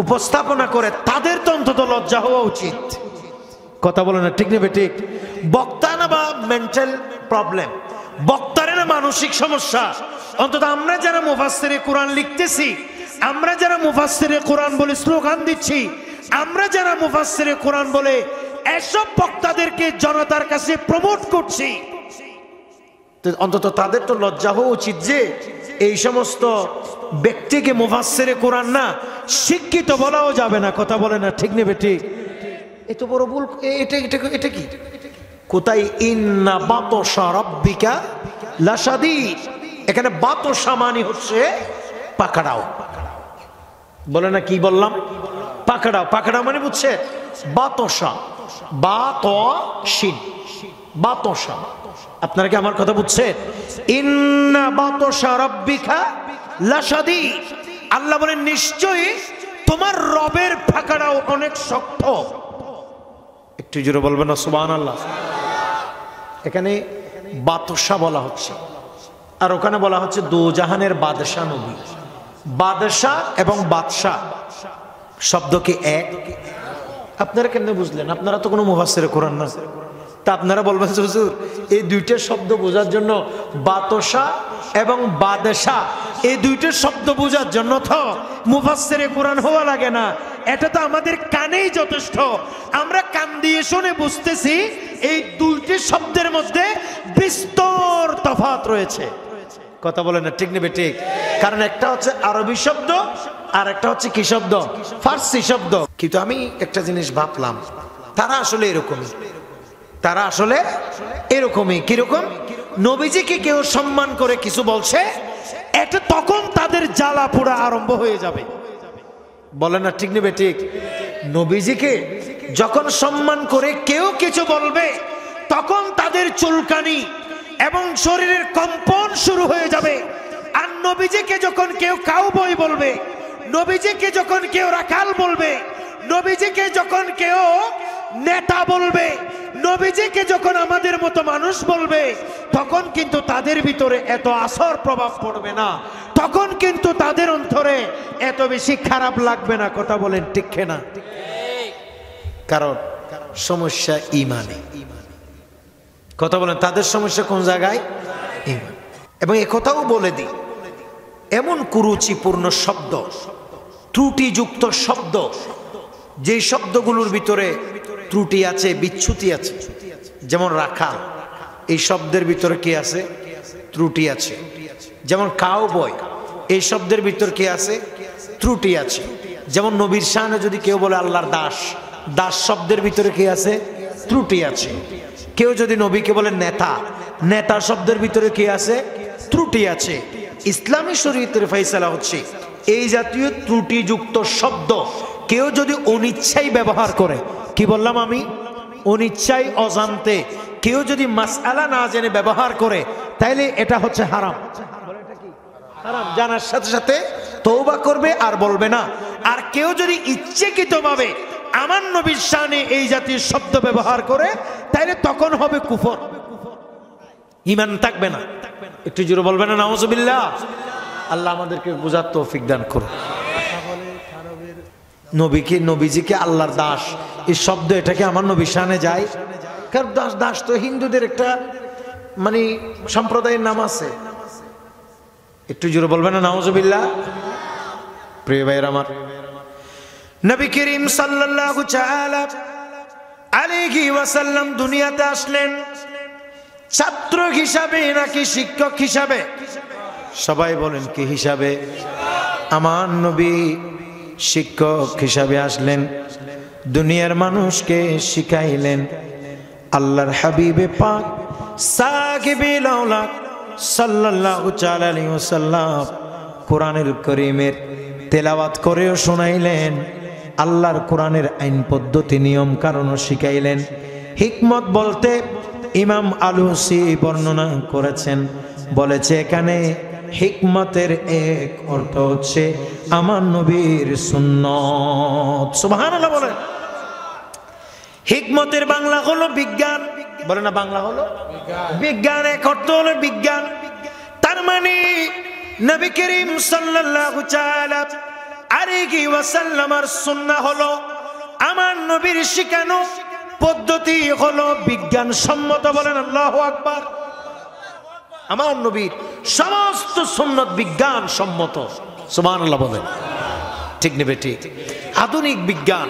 উপস্থাপনা করে তাদের তো অন্তত লজ্জা হওয়া উচিত। কথা বলে না ঠিক নেবে ঠিক? বক্তা না বা মেন্টাল প্রবলেম, বক্তারে না মানসিক সমস্যা। অন্তত আমরা যারা মুফাসসিরে কোরআন লিখতেছি, আমরা যারা মুফাসসিরে কোরআন বলে স্লোগান দিচ্ছি, আমরা যারা মুফাসসিরে কোরআন বলে এসব বক্তাদেরকে জনতার কাছে প্রমোট করছি, অন্তত তাদের তো লজ্জা হওয়া উচিত যে এই সমস্ত ব্যক্তিকে মুফাসসিরে কোরআন না, শিক্ষিত বলাও যাবে না। কথা বলে না ঠিক নেবে ঠিক? এত বড় ভুল। এটা কি? কোথায় ইন্না বাতশা রাব্বিকা লাশাদীদ? এখানে বাতশা মানে হচ্ছে পাকড়াও। বলে না কি বললাম? পাকড়াও। পাকড়াও মানে বুঝছে? বাতশা, বাতশিন, বাতশা। আপনারা কি আমার কথা বুঝছেন? ইন্না বাতশা রাব্বিকা লাশাদীদ। আল্লাহ বলেন নিশ্চয়ই তোমার রবের পাকড়াও অনেক শক্ত। একটু জোরে বলবেন না সুবহানাল্লাহ? এখানে বাতশা বলা হচ্ছে, আর ওখানে বলা হচ্ছে দুজাহানের বাদশা নবী। বাদশা এবং বাদশা শব্দ কি এক? আপনারা কেমনে বুঝলেন? আপনারা তো কোনো মুফাসসিরে কোরআন না, তা আপনারা বলবেন হুজুর এই দুইটা শব্দ বোঝার জন্য বাতশা এবং বাদশা, এই দুইটা শব্দ বোঝার জন্য তো মুফাসসিরে কোরআন হওয়া লাগে না। এটা তো আমাদের কানেই যথেষ্ট। আমরা কান দিয়ে শুনে বুঝতেছি এই দুইটি শব্দের মধ্যে বিস্তর তফাৎ রয়েছে। কথা বলে না ঠিক নেবে ঠিক? কারণ একটা হচ্ছে আরবি শব্দ, আর একটা হচ্ছে কি শব্দ? ফার্সি শব্দ। কিন্তু আমি একটা জিনিস ভাবলাম, তারা আসলে এরকমই। তারা আসলে এরকমই। কিরকম? নবীজিকে কেউ সম্মান করে কিছু বলছে, এটা তখন তাদের জ্বালা পোড়া আরম্ভ হয়ে যাবে। বলে না ঠিক নেবে ঠিক? নবীজিকে যখন সম্মান করে কেউ কিছু বলবে, তখন তাদের চুলকানি এবং শরীরের কম্পন শুরু হয়ে যাবে। আর নবীজিকে যখন কেউ কাউবয় বলবে, নবীজিকে যখন কেউ রাখাল বলবে, নবীজিকে যখন কেউ নেতা বলবে, নবীজিকে যখন আমাদের মতো মানুষ বলবে, তখন কিন্তু তাদের ভিতরে এত আসর প্রভাব পড়বে না, তখন কিন্তু তাদের অন্তরে এত বেশি খারাপ লাগবে না। কথা বলেন ঠিক না? কারণ সমস্যা ঈমানে। কথা বলেন তাদের সমস্যা কোন জায়গায়? ঈমান। এবং এই কথাও বলে দিই, এমন কুরুচিপূর্ণ শব্দ, ত্রুটিযুক্ত শব্দ, যে শব্দগুলোর ভিতরে ত্রুটি আছে, বিচ্যুতি আছে, যেমন রাখাল, এই শব্দের ভিতরে কি আছে? ত্রুটি আছে। যেমন কাউবয়, এই শব্দের ভিতর কি আছে? ত্রুটি আছে। যেমন নবীর শানে যদি কেউ বলে আল্লাহর দাস, দাস শব্দের ভিতরে কি আছে? ত্রুটি আছে। কেউ যদি নবীকে বলে নেতা, নেতা শব্দের ভিতরে কি আছে? ত্রুটি আছে। ইসলামী শরীয়তের ফয়সালা হচ্ছে এই জাতীয় ত্রুটিযুক্ত শব্দ কেউ যদি অনিচ্ছায় ব্যবহার করে, কি বললাম আমি? অনিচ্ছায়, অজান্তে কেউ যদি মাসআলা না জেনে ব্যবহার করে, তাইলে এটা হচ্ছে হারাম। হারাম জানার সাথে সাথে তওবা করবে আর বলবে না। আর কেউ যদি ইচ্ছাকৃতভাবে আমার নবীর শানে এই জাতীয় শব্দ ব্যবহার করে, তাইলে তখন হবে কুফর, ঈমান থাকবে না। একটু জোরে বলবে না নাউজুবিল্লাহ। আল্লাহ আমাদেরকে বুঝার তৌফিক দান করুন। নবীজিকে আল্লাহর দাস এই শব্দ, এটাকে আমার নবীর শানে যায়? কারণ দাস, দাস তো হিন্দুদের একটা মানে সম্প্রদায়ের নাম আছে। একটু জোরে বলবে না নাউজুবিল্লাহ। প্রিয় ভাইয়ের আমার, নবী করিম সাল্লাল্লাহু তাআলা আলাইহি ওয়াসাল্লাম দুনিয়াতে আসলেন ছাত্র হিসাবে নাকি শিক্ষক হিসাবে? সবাই বলেন কি হিসাবে? আমার নবী শিক্ষক হিসাবে আসলেন, দুনিয়ার মানুষকে শিখাইলেন। আল্লাহর হাবিবে পাক সাকিবুল আওলাদ সাল্লাল্লাহু তাআলা আলাইহি ওয়াসাল্লাম কোরআনুল কারীমের তেলাওয়াত করেও শোনাইলেন। আল্লাহর কোরআনের আইন পদ্ধতি, নিয়ম কারণও শিখাইলেন। হিকমত বলতে ইমাম আলুসি বর্ণনা করেছেন, বলেছে এখানে হিকমতের এক অর্থ হচ্ছে আমার নবীর সুন্নাত। সুবহানাল্লাহ বলেন। হিকমতের বাংলা হলো বিজ্ঞান, বলে না বাংলা হলো বিজ্ঞান, এক অর্থ হলো বিজ্ঞান। তার মানে নবী করিম সাল্লাল্লাহু তাআলা আলাইহি ওয়াসাল্লামের সুন্নাহ হলো, আমার নবীর শিখানো পদ্ধতি হলো বিজ্ঞান সম্মত। বলেন আল্লাহু আকবার। আমার নবীর সমস্ত সুন্নাত বিজ্ঞান সম্মত। সুবহানাল্লাহ বলেন। ঠিক নেবে ঠিক। আধুনিক বিজ্ঞান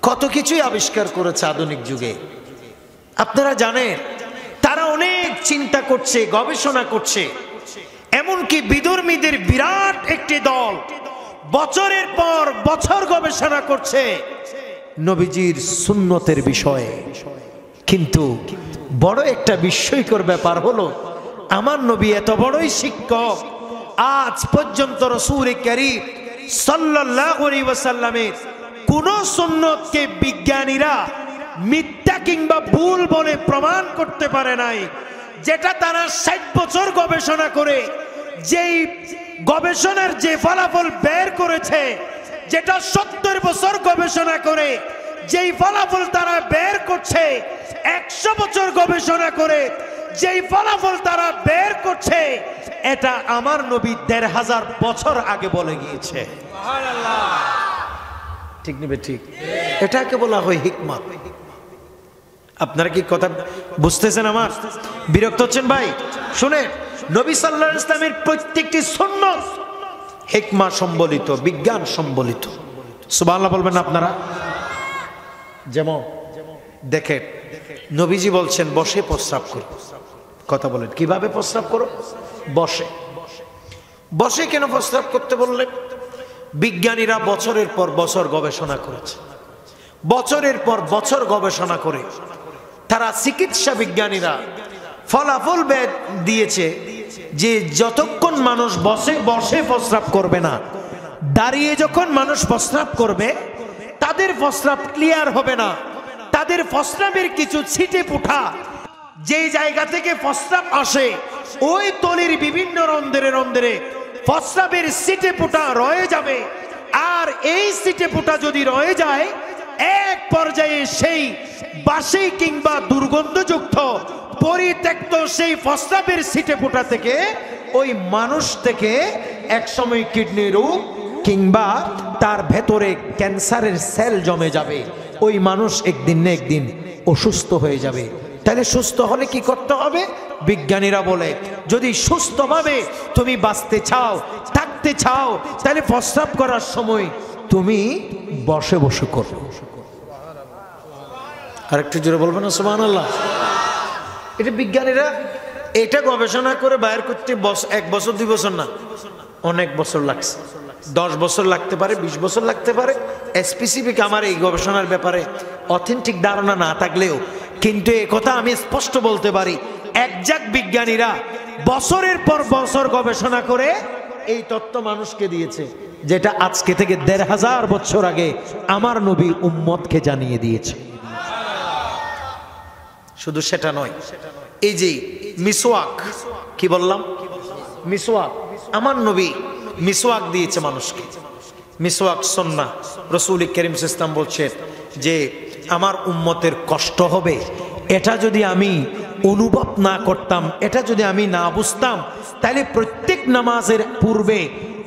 কত কিছুই আবিষ্কার করেছে আধুনিক যুগে। আপনারা জানেন তারা অনেক চিন্তা করছে, গবেষণা করছে। এমনকি বিধর্মীদের বিরাট একটি দল বছরের পর বছর গবেষণা করছে নবীজির সুন্নতের বিষয়ে। কিন্তু বড় একটা বিস্ময়কর ব্যাপার হলো, আমার নবী এত বড়ই শিক্ষক, আজ পর্যন্ত রাসূল কারীম সাল্লাল্লাহু আলাইহি ওয়াসাল্লামের কোন সুন্নতকে বিজ্ঞানীরা মিথ্যা কিংবা ভুল বলে প্রমাণ করতে পারে নাই। যেটা তারা 60 বছর গবেষণা করে যেই গবেষণার যে ফলাফল বের করেছে, যেটা 70 বছর গবেষণা করে যেই ফলাফল তারা বের করছে, 100 বছর গবেষণা করে যেই ফলাফল তারা বের করছে, এটা আমার নবী 1500 বছর আগে বলে গিয়েছে। সুবহানাল্লাহ। ঠিক নেবে ঠিক। এটাকে বলা হয় হিকমত। আপনারা কি কথা বুঝতেছেন? আমার বিরক্ত হচ্ছেন ভাই? শুনেন, নবী সাল্লাল্লাহু আলাইহি ওয়াসাল্লামের প্রত্যেকটি সুন্নাত হিকমা সম্বলিত, বিজ্ঞান সম্বলিত। সুবহানাল্লাহ বলবেন আপনারা। যেমন দেখেন, নবীজি বলছেন বসে প্রস্রাব করো। কথা বলেন, কিভাবে প্রস্রাব করো? বসে। বসে কেন প্রস্রাব করতে বললেন? বিজ্ঞানীরা বছরের পর বছর গবেষণা করেছে, বছরের পর বছর গবেষণা করে তারা চিকিৎসা বিজ্ঞানীরা ফলাফল দিয়েছে যে যতক্ষণ মানুষ বসে বসে প্রস্রাব করবে না, দাঁড়িয়ে যখন মানুষ প্রস্রাব করবে, তাদের প্রস্রাব ক্লিয়ার হবে না। তাদের প্রস্রাবের কিছু ছিটে ফুটা যেই জায়গা থেকে প্রস্রাব আসে, ওই তলির বিভিন্ন রন্ধ্রে রন্ধ্রে প্রস্রাবের ছিটে ফুটা রয়ে যাবে। আর এই ছিটে ফুটা যদি রয়ে যায়, এক পর্যায়ে সেই বাসি কিংবা দুর্গন্ধযুক্ত পরিত্যক্ত সেই প্রস্রাবের ছিটে ফুটা থেকে ওই মানুষ থেকে একসময় কিডনি রোগ কিংবা তার ভেতরে ক্যান্সারের সেল জমে যাবে। ওই মানুষ একদিন না একদিন অসুস্থ হয়ে যাবে। তাহলে সুস্থ হলে কি করতে হবে? বিজ্ঞানীরা বলে যদি সুস্থভাবে তুমি বাঁচতে চাও, থাকতে চাও, তাহলে প্রস্রাব করার সময় তুমি বসে বসে করো। আরেকটু জোরে বলবেন না সুবহানাল্লাহ? এটা বিজ্ঞানীরা এটা গবেষণা করে বাইর করতে 1 বছর 2 বছর না, অনেক বছর লাগছে। 10 বছর লাগতে পারে, 20 বছর লাগতে পারে। স্পেসিফিক আমার এই গবেষণার ব্যাপারে অথেন্টিক ধারণা না থাকলেও কিন্তু এই কথা আমি স্পষ্ট বলতে পারি, একজাক্ট বিজ্ঞানীরা বছরের পর বছর গবেষণা করে এই তত্ত্ব মানুষকে দিয়েছে, যেটা আজকে থেকে 1500 বছর আগে আমার নবী উম্মতকে জানিয়ে দিয়েছে। শুধু সেটা নয়, এই যে মিসওয়াক, কি বললাম? মিসওয়াক, আমার নবী মিসওয়াক দিয়েছে মানুষকে। মিসওয়াক সুন্নাহ। রাসূল করিম সাল্লাল্লাহু আলাইহি ওয়াসাল্লাম বলছেন যে আমার উম্মতের কষ্ট হবে, এটা যদি আমি অনুভব না করতাম, এটা যদি আমি না বুঝতাম, তাহলে প্রত্যেক নামাজের পূর্বে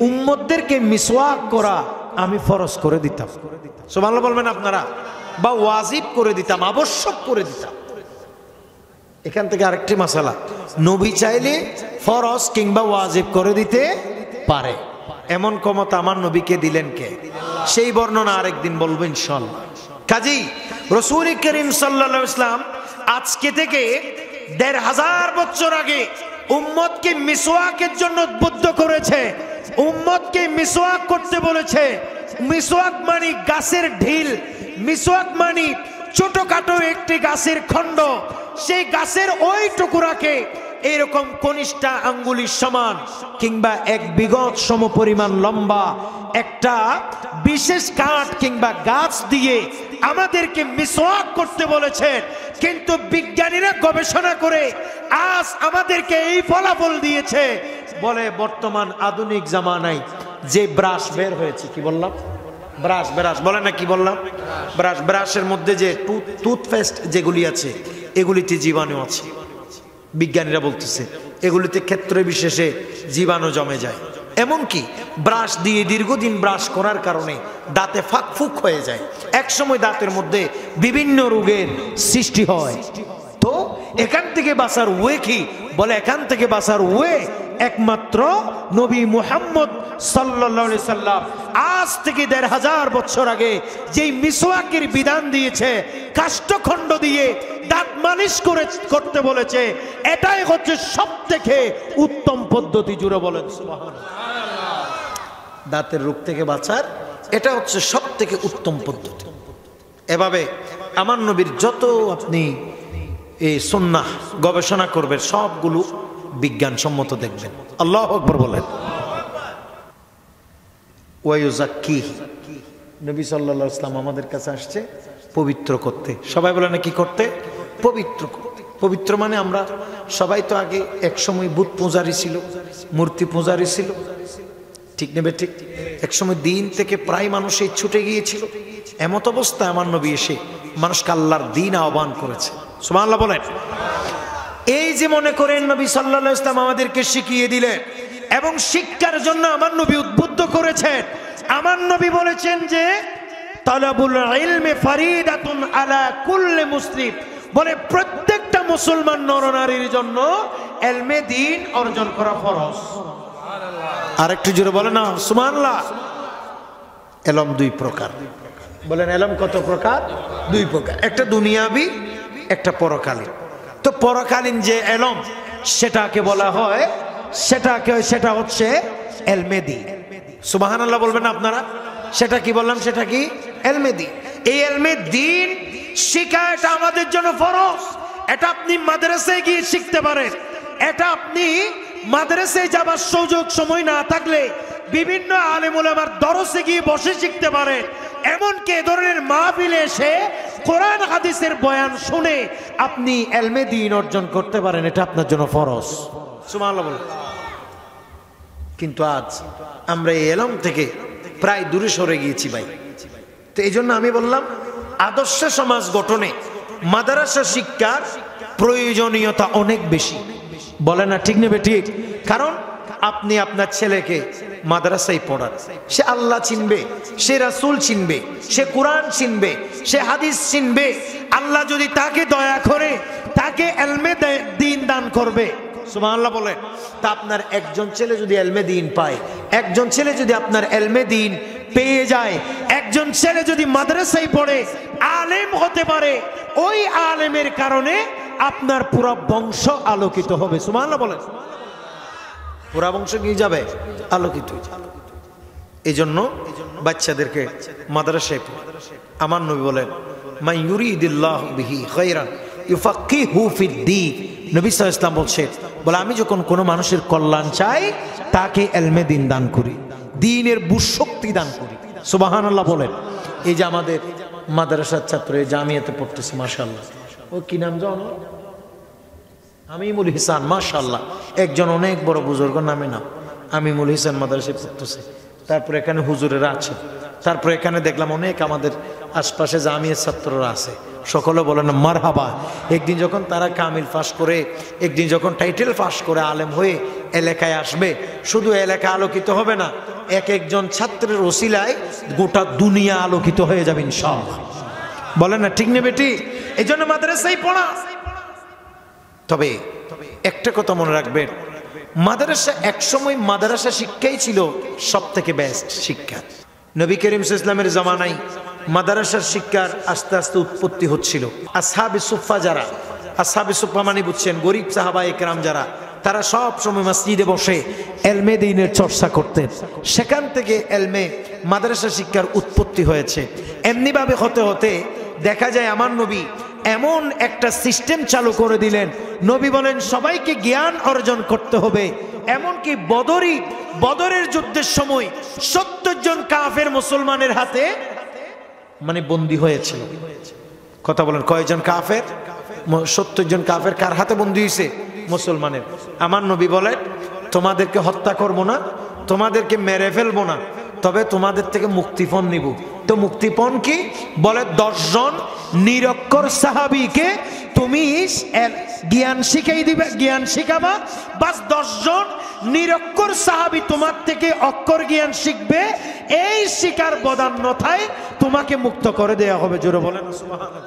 উম্মতদেরকে মিসওয়াক করা আমি ফরজ করে দিতাম। সুবহানাল্লাহ বলবেন আপনারা? বা ওয়াজিব করে দিতাম, আবশ্যক করে দিতাম। এখান থেকে আরেকটি মাসালা, নবী চাইলে ফরজ কিংবা ওয়াজিব করে দিতে পারে, এমন ক্ষমতা আমার নবীকে দিলেন কে? সেই বর্ণনা আরেকদিন বলবো ইনশাআল্লাহ। কাজী রাসূল করিম সাল্লাল্লাহু আলাইহি ওয়াসাল্লাম আজকে থেকে 1500 বছর আগে উম্মতকে মিসওয়াকের জন্য উদ্বুদ্ধ করেছে, উম্মতকে মিসওয়াক করতে বলেছে। মিসওয়াক মানে গাছের ঢিল, মিসওয়াক মানে ছোটখাটো একটি গাছের খণ্ড, সেই গাছের ওই টুকরাকে এরকম কনিষ্ঠা আঙ্গুলির সমান কিংবা 1 বিঘত সমপরিমাণ লম্বা একটা বিশেষ কাঠ কিংবা গাছ দিয়ে আমাদেরকে মিসওয়াক করতে বলেছেন। কিন্তু বিজ্ঞানীরা গবেষণা করে আজ আমাদেরকে এই ফলাফল দিয়েছে, বলে বর্তমান আধুনিক জামানায় যে ব্রাশ বের হয়েছে, কি বললাম? ব্রাশ, ব্রাশ বলে না, কি বললাম? ব্রাশ, ব্রাশের মধ্যে যে টুথপেস্ট যেগুলি আছে এগুলিতে জীবাণু আছে। বিজ্ঞানীরা বলতেছে এগুলিতে ক্ষেত্র বিশেষে জীবাণু জমে যায়, এমনকি ব্রাশ দিয়ে দীর্ঘদিন ব্রাশ করার কারণে দাঁতে ফাঁকফুক হয়ে যায়, একসময় দাঁতের মধ্যে বিভিন্ন রোগের সৃষ্টি হয়। তো এখান থেকে বাঁচার ওয়ে কি? বলে এখান থেকে বাঁচার ওয়ে একমাত্র নবী মুহাম্মদ সাল্লাল্লাহু আলাইহি সাল্লাম আজ থেকে 1500 বছর আগে যেই মিসওয়াকের বিধান দিয়েছে, কাষ্ঠখণ্ড দিয়ে দাঁত মালিশ করতে বলেছে, এটাই হচ্ছে সবথেকে উত্তম পদ্ধতি। জুড়ে বলেন সুবহানাল্লাহ। দাঁতের রোগ থেকে বাঁচার এটা হচ্ছে সবথেকে উত্তম পদ্ধতি। এভাবে আমার নবীর যত আপনি এই সুন্নাহ গবেষণা করবেন সবগুলো বিজ্ঞানসম্মত দেখবেন। আল্লাহু আকবার বলেন। ওয়ায়ুযাক্কিহি, নবী সাল্লাল্লাহু আলাইহি ওয়াসাল্লাম আমাদের কাছে আসছে পবিত্র করতে। সবাই বলে না কি করতে? পবিত্র করতে। পবিত্র মানে আমরা সবাই তো আগে একসময় বুত পূজারি ছিল, মূর্তি পূজারি ছিল, ঠিক নেবে ঠিক? একসময় দিন থেকে প্রায় মানুষ এই ছুটে গিয়েছিল। এমত অবস্থায় আমার নবী এসে মানুষকে আল্লাহর দিন আহ্বান করেছে। সুবহানাল্লাহ বলেন। এই যে মনে করেন নবী সাল্লাল্লাহু আলাইহি ওয়াসাল্লাম আমাদেরকে শিখিয়ে দিলেন এবং শিক্ষার জন্য আমার নবী উদ্বুদ্ধ করেছেন। আমার নবী বলেছেন যে তালাবুল ইলমি ফারিদাতুন আলা কুল্লি মুসলিম, বলে প্রত্যেকটা মুসলমান নরনারীর জন্য ইলমে দ্বীন অর্জন করা ফরজ। আরেকটু জোরে বলে না সুবহানাল্লাহ। ইলম 2 প্রকার। বলেন ইলম কত প্রকার? 2 প্রকার, একটা দুনিয়াবি, একটা পরকালীন। তো পরকালীন যে ইলম সেটাকে বলা হয়, সেটা হচ্ছে ইলমে দ্বীন। সুবহানাল্লাহ বলবেন আপনারা? সেটা কি বললাম? সেটা কি? ইলমে দ্বীন। এই ইলমে দ্বীন শিখা এটা আমাদের জন্য ফরজ। এটা আপনি মাদ্রাসায় গিয়ে শিখতে পারেন, এটা আপনি মাদ্রাসায় যাবার সুযোগ সময় না থাকলে বিভিন্ন আলেম ওলামার দরসে গিয়ে বসে শিখতে পারেন। এমনকি এ ধরনের মাহফিলে এসে কোরআন হাদিসের বয়ান শুনে আপনি ইলমে দ্বীন অর্জন করতে পারেন, এটা আপনার জন্য ফরজ। সুবহানাল্লাহ বলেন। কিন্তু আজ আমরা এই ইলম থেকে প্রায় দূরে সরে গিয়েছি ভাই। তো এই জন্য আমি বললাম আদর্শ সমাজ গঠনে মাদ্রাসা শিক্ষার প্রয়োজনীয়তা অনেক বেশি। বলে না ঠিক নেবে ঠিক? কারণ আপনি আপনার ছেলেকে মাদ্রাসায় পড়ান, সে আল্লাহ চিনবে, সে রাসূল চিনবে, সে কোরআন চিনবে, সে হাদিস চিনবে। আল্লাহ যদি তাকে দয়া করে তাকে এলমে দ্বীন দান করবে। সুবহানাল্লাহ বলে। তা আপনার একজন ছেলে যদি এলমে দ্বীন পায়, একজন ছেলে যদি আপনার এলমে দ্বীন পেয়ে যায়, একজন ছেলে যদি মাদ্রাসায় পড়ে আলেম হতে পারে, ওই আলেমের কারণে আপনার পুরো বংশ আলোকিত হবে। সুবহানাল্লাহ বলেন। পুরো বংশ কি যাবে? আলোকিত। এই জন্য বাচ্চাদেরকে মাদ্রাসায় আমার নবী বলেন মান ইউরিদিল্লাহু বিহি খায়রান ইউফাক্কিহু ফিদ্দীন। নবী সাল্লাল্লাহু আলাইহি ওয়াসাল্লাম বলে আমি যখন কোনো মানুষের কল্যাণ চাই তাকে এলমে দ্বীন দান করি, দ্বীনের বুশক্তি দান করি। সুবহানাল্লাহ বলেন। এই যে আমাদের মাদ্রাসার ছাত্র জামিয়াতে পড়তেছে, মাশাআল্লাহ। ও কি নাম জানো? আমিমুল হিসান, মাশাআল্লাহ। একজন অনেক বড় বুজুর্গ নামে না, আমিমুল হিসান মাদ্রাসায় পড়তেছে। তারপরে এখানে হুজুরেরা আছে, তারপরে এখানে দেখলাম অনেক আমাদের আশপাশে জামিয়ার ছাত্ররা আছে, সকলে বলেন মারহাবা। একদিন যখন তারা কামিল পাস করে, একদিন যখন টাইটেল পাস করে আলেম হয়ে এলাকায় আসবে, শুধু এলাকা আলোকিত হবে না, এক একজন ছাত্রের ওসিলায় গোটা দুনিয়া আলোকিত হয়ে যাবে ইনশাআল্লাহ। বলেন না ঠিক নেবে ঠিক? এই জন্য মাদ্রাসায় পড়া। তবে একটা কথা মনে রাখবেন, মাদ্রাসা একসময় মাদ্রাসা শিক্ষাই ছিল সব থেকে বেস্ট শিক্ষা। নবী করিম সাল্লাল্লাহু আলাইহি ওয়াসাল্লামের জামানায় মাদ্রাসার শিক্ষার আস্তে আস্তে উৎপত্তি হচ্ছিল। আসহাবে সুফফা যারা, আসহাবে সুফফা মানে বুঝছেন গরিব সাহাবায়ে কেরাম যারা, তারা সব সময় মসজিদে বসে এলমে দ্বীনের চর্চা করতেন। সেখান থেকে এলমে মাদ্রাসা শিক্ষার উৎপত্তি হয়েছে। এমনিভাবে হতে হতে দেখা যায় আমার নবী এমন একটা সিস্টেম চালু করে দিলেন। নবী বলেন সবাইকে জ্ঞান অর্জন করতে হবে। এমনকি বদরের যুদ্ধের সময় 70 জন কাফের মুসলমানের হাতে মানে বন্দী হয়েছিল। কথা বলেন কয়জন কাফের? 70 জন কাফের কার হাতে বন্দী হয়েছে? মুসলমানের। আমার নবী বলেন তোমাদেরকে হত্যা করব না, তোমাদেরকে মেরে ফেলবো না, তবে তোমাদের থেকে মুক্তিপণ নিব। তো মুক্তিপণ কি? বলে 10 জন নিরক্ষর সাহাবীকে তুমি জ্ঞান শিখাই দিবে, জ্ঞান শিখাবা, বাস 10 জন নিরক্ষর সাহাবী তোমার থেকে অক্ষর জ্ঞান শিখবে, এই শিকার বদান্যতায় তোমাকে মুক্ত করে দেয়া হবে। জোরে বলেন সুবহানাল্লাহ।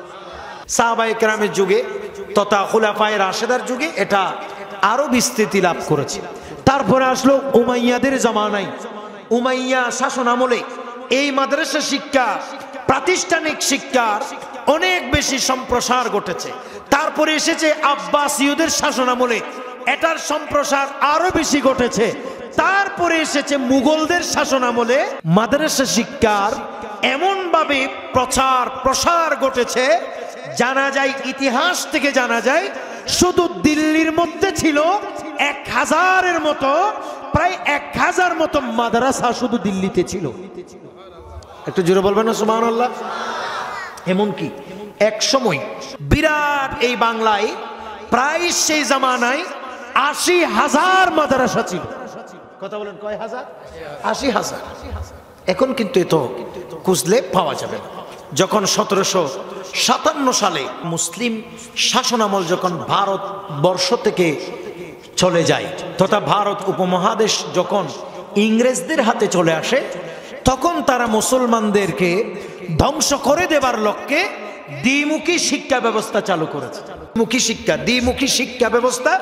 সাহাবায়ে কেরামের যুগে তথা খুলাফায়ে রাশেদার যুগে এটা আরো বিস্তৃতি লাভ করেছে। তারপরে আসলো উমাইয়াদের জামানায়, উমাইয়া শাসন আমলে এই মাদ্রাসা শিক্ষা, প্রাতিষ্ঠানিক শিক্ষার অনেক বেশি সম্প্রসার ঘটেছে। তারপরে এসেছে আব্বাসীয়দের শাসন আমলে, এটার সম্প্রসার আরো বেশি ঘটেছে। তারপরে এসেছে মুঘলদের শাসন আমলে মাদ্রাসা শিক্ষার এমন ভাবে প্রসার ঘটেছে, জানা যায় ইতিহাস থেকে জানা যায় শুধু দিল্লির মধ্যে ছিল 1000-এর মতো, প্রায় 1000 মতো মাদ্রাসা শুধু দিল্লিতে ছিল। একটু জোরে বলবেন না সুবহানাল্লাহ। এমনকি এক সময় বিরাট এই বাংলায় প্রায় সেই জামানায় 80,000 মাদ্রাসা ছিল। কথা বলেন কয় হাজার? 80,000। এখন কিন্তু এত খুঁজলে পাওয়া যাবে না। যখন 1757 সালে মুসলিম শাসনামল যখন ভারতবর্ষ থেকে চলে যায়, তথা ভারত উপমহাদেশ যখন ইংরেজদের হাতে চলে আসে, তখন তারা মুসলমানদেরকে ধ্বংস করে দেবার লক্ষ্যে দ্বিমুখী শিক্ষা ব্যবস্থা চালু করেছে। দ্বিমুখী শিক্ষা ব্যবস্থা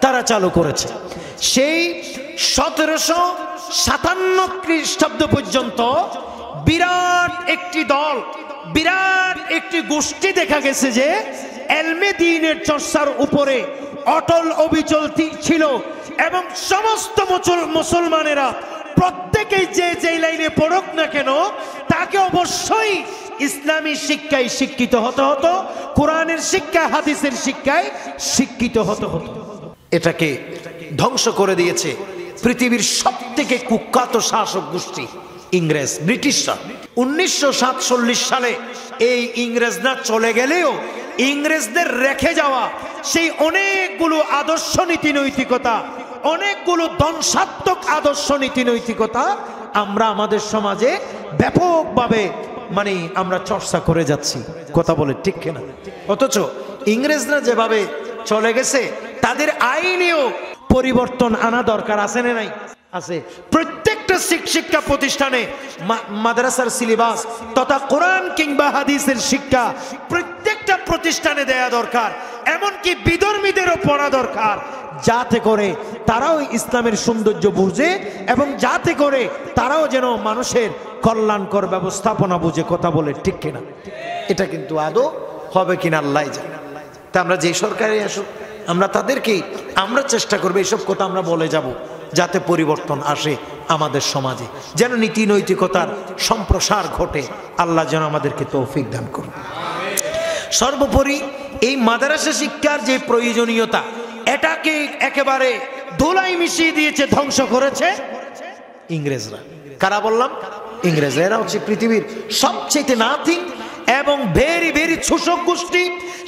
তারা চালু করেছে। সেই 1757 খ্রিস্টাব্দ পর্যন্ত বিরাট একটি দল, বিরাট একটি গোষ্ঠী দেখা গেছে যে এলমে দ্বীনের চর্চার উপরে অটল অবিচল ছিল, এবং সমস্ত মুসলমানেরা প্রত্যেকেই যে লাইনে পড়ুক না কেন তাকে অবশ্যই ইসলামী শিক্ষায় শিক্ষিত হতে হতো, কোরআনের শিক্ষা হাদিসের শিক্ষায় শিক্ষিত হতে হতো। এটাকে ধ্বংস করে দিয়েছে পৃথিবীর সবথেকে কুখ্যাত শাসক গোষ্ঠী ইংরেজ, ব্রিটিশরা। 1947 সালে এই ইংরেজরা চলে গেলেও ইংরেজদের রেখে যাওয়া সেই অনেকগুলো আদর্শ নীতি নৈতিকতা, অনেকগুলো ধ্বংসাত্মক আদর্শ নীতি নৈতিকতা আমরা আমাদের সমাজে ব্যাপকভাবে আমরা চর্চা করে যাচ্ছি। কথা বলে ঠিক কিনা? অথচ ইংরেজরা যেভাবে চলে গেছে তাদের আইনেও পরিবর্তন আনা দরকার আছে না নাই? আছে। প্রত্যেকটা শিক্ষা প্রতিষ্ঠানে মাদ্রাসার সিলেবাস তথা কোরআন কিংবা হাদিসের শিক্ষা প্রত্যেক প্রত্যেকটা প্রতিষ্ঠানে দেয়া দরকার, এমনকি বিধর্মীদেরও পড়া দরকার, যাতে করে তারাও ইসলামের সৌন্দর্য বুঝে এবং যাতে করে তারাও যেন মানুষের কল্যাণকর ব্যবস্থাপনা বুঝে কথা বলে, ঠিক কিনা? এটা কিন্তু আদৌ হবে কিনা আল্লাহ জানে। তা আমরা যে সরকারে আসুক, আমরা তাদেরকেই আমরা চেষ্টা করবো এইসব কথা আমরা বলে যাব, যাতে পরিবর্তন আসে আমাদের সমাজে, যেন নীতি নৈতিকতার সম্প্রসার ঘটে। আল্লাহ যেন আমাদেরকে তৌফিক দান করুন। সর্বোপরি এই মাদ্রাসা শিক্ষার যে প্রয়োজনীয়তা, এটাকে একেবারে ধুলাই মিশিয়ে দিয়েছে, ধ্বংস করেছে ইংরেজরা। কারা বললাম? ইংরেজরা। এরা হচ্ছে পৃথিবীর সবচেয়ে নাথিং এবং ভেরি ভেরি শোষক গোষ্ঠী।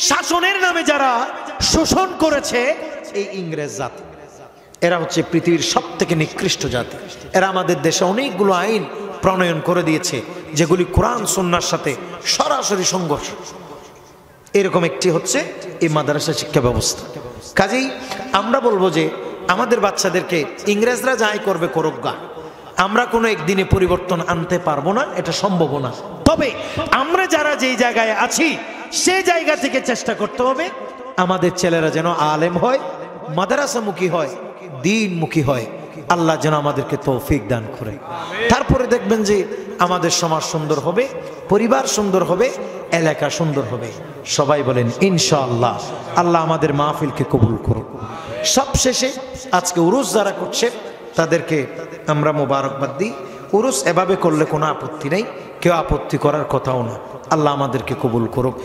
শাসনের নামে যারা শোষণ করেছে এই ইংরেজ জাতি, এরা হচ্ছে পৃথিবীর সব থেকে নিকৃষ্ট জাতি। এরা আমাদের দেশে অনেকগুলো আইন প্রণয়ন করে দিয়েছে যেগুলি কোরআন সুন্নাহর সাথে সরাসরি সংঘর্ষ। এরকম একটি হচ্ছে এই মাদ্রাসা শিক্ষা ব্যবস্থা। কাজেই আমরা বলবো যে আমাদের বাচ্চাদেরকে ইংরেজরা যাই করবে করুক গা, আমরা কোনো একদিনে পরিবর্তন আনতে পারবো না, এটা সম্ভব না। তবে আমরা যারা যেই জায়গায় আছি সেই জায়গা থেকে চেষ্টা করতে হবে আমাদের ছেলেরা যেন আলেম হয়, মাদ্রাসামুখী হয়, দ্বীনমুখী হয়। আল্লাহ যেন আমাদেরকে তৌফিক দান করে। তারপরে দেখবেন যে আমাদের সমাজ সুন্দর হবে, পরিবার সুন্দর হবে, এলাকা সুন্দর হবে। সবাই বলেন ইনশাআল্লাহ। আল্লাহ আমাদের মাহফিলকে কবুল করুন। সবশেষে আজকে উরুস যারা করছে তাদেরকে আমরা মোবারকবাদ দিই। উরুস এভাবে করলে কোনো আপত্তি নেই, কেউ আপত্তি করার কথাও না। আল্লাহ আমাদেরকে কবুল করুক।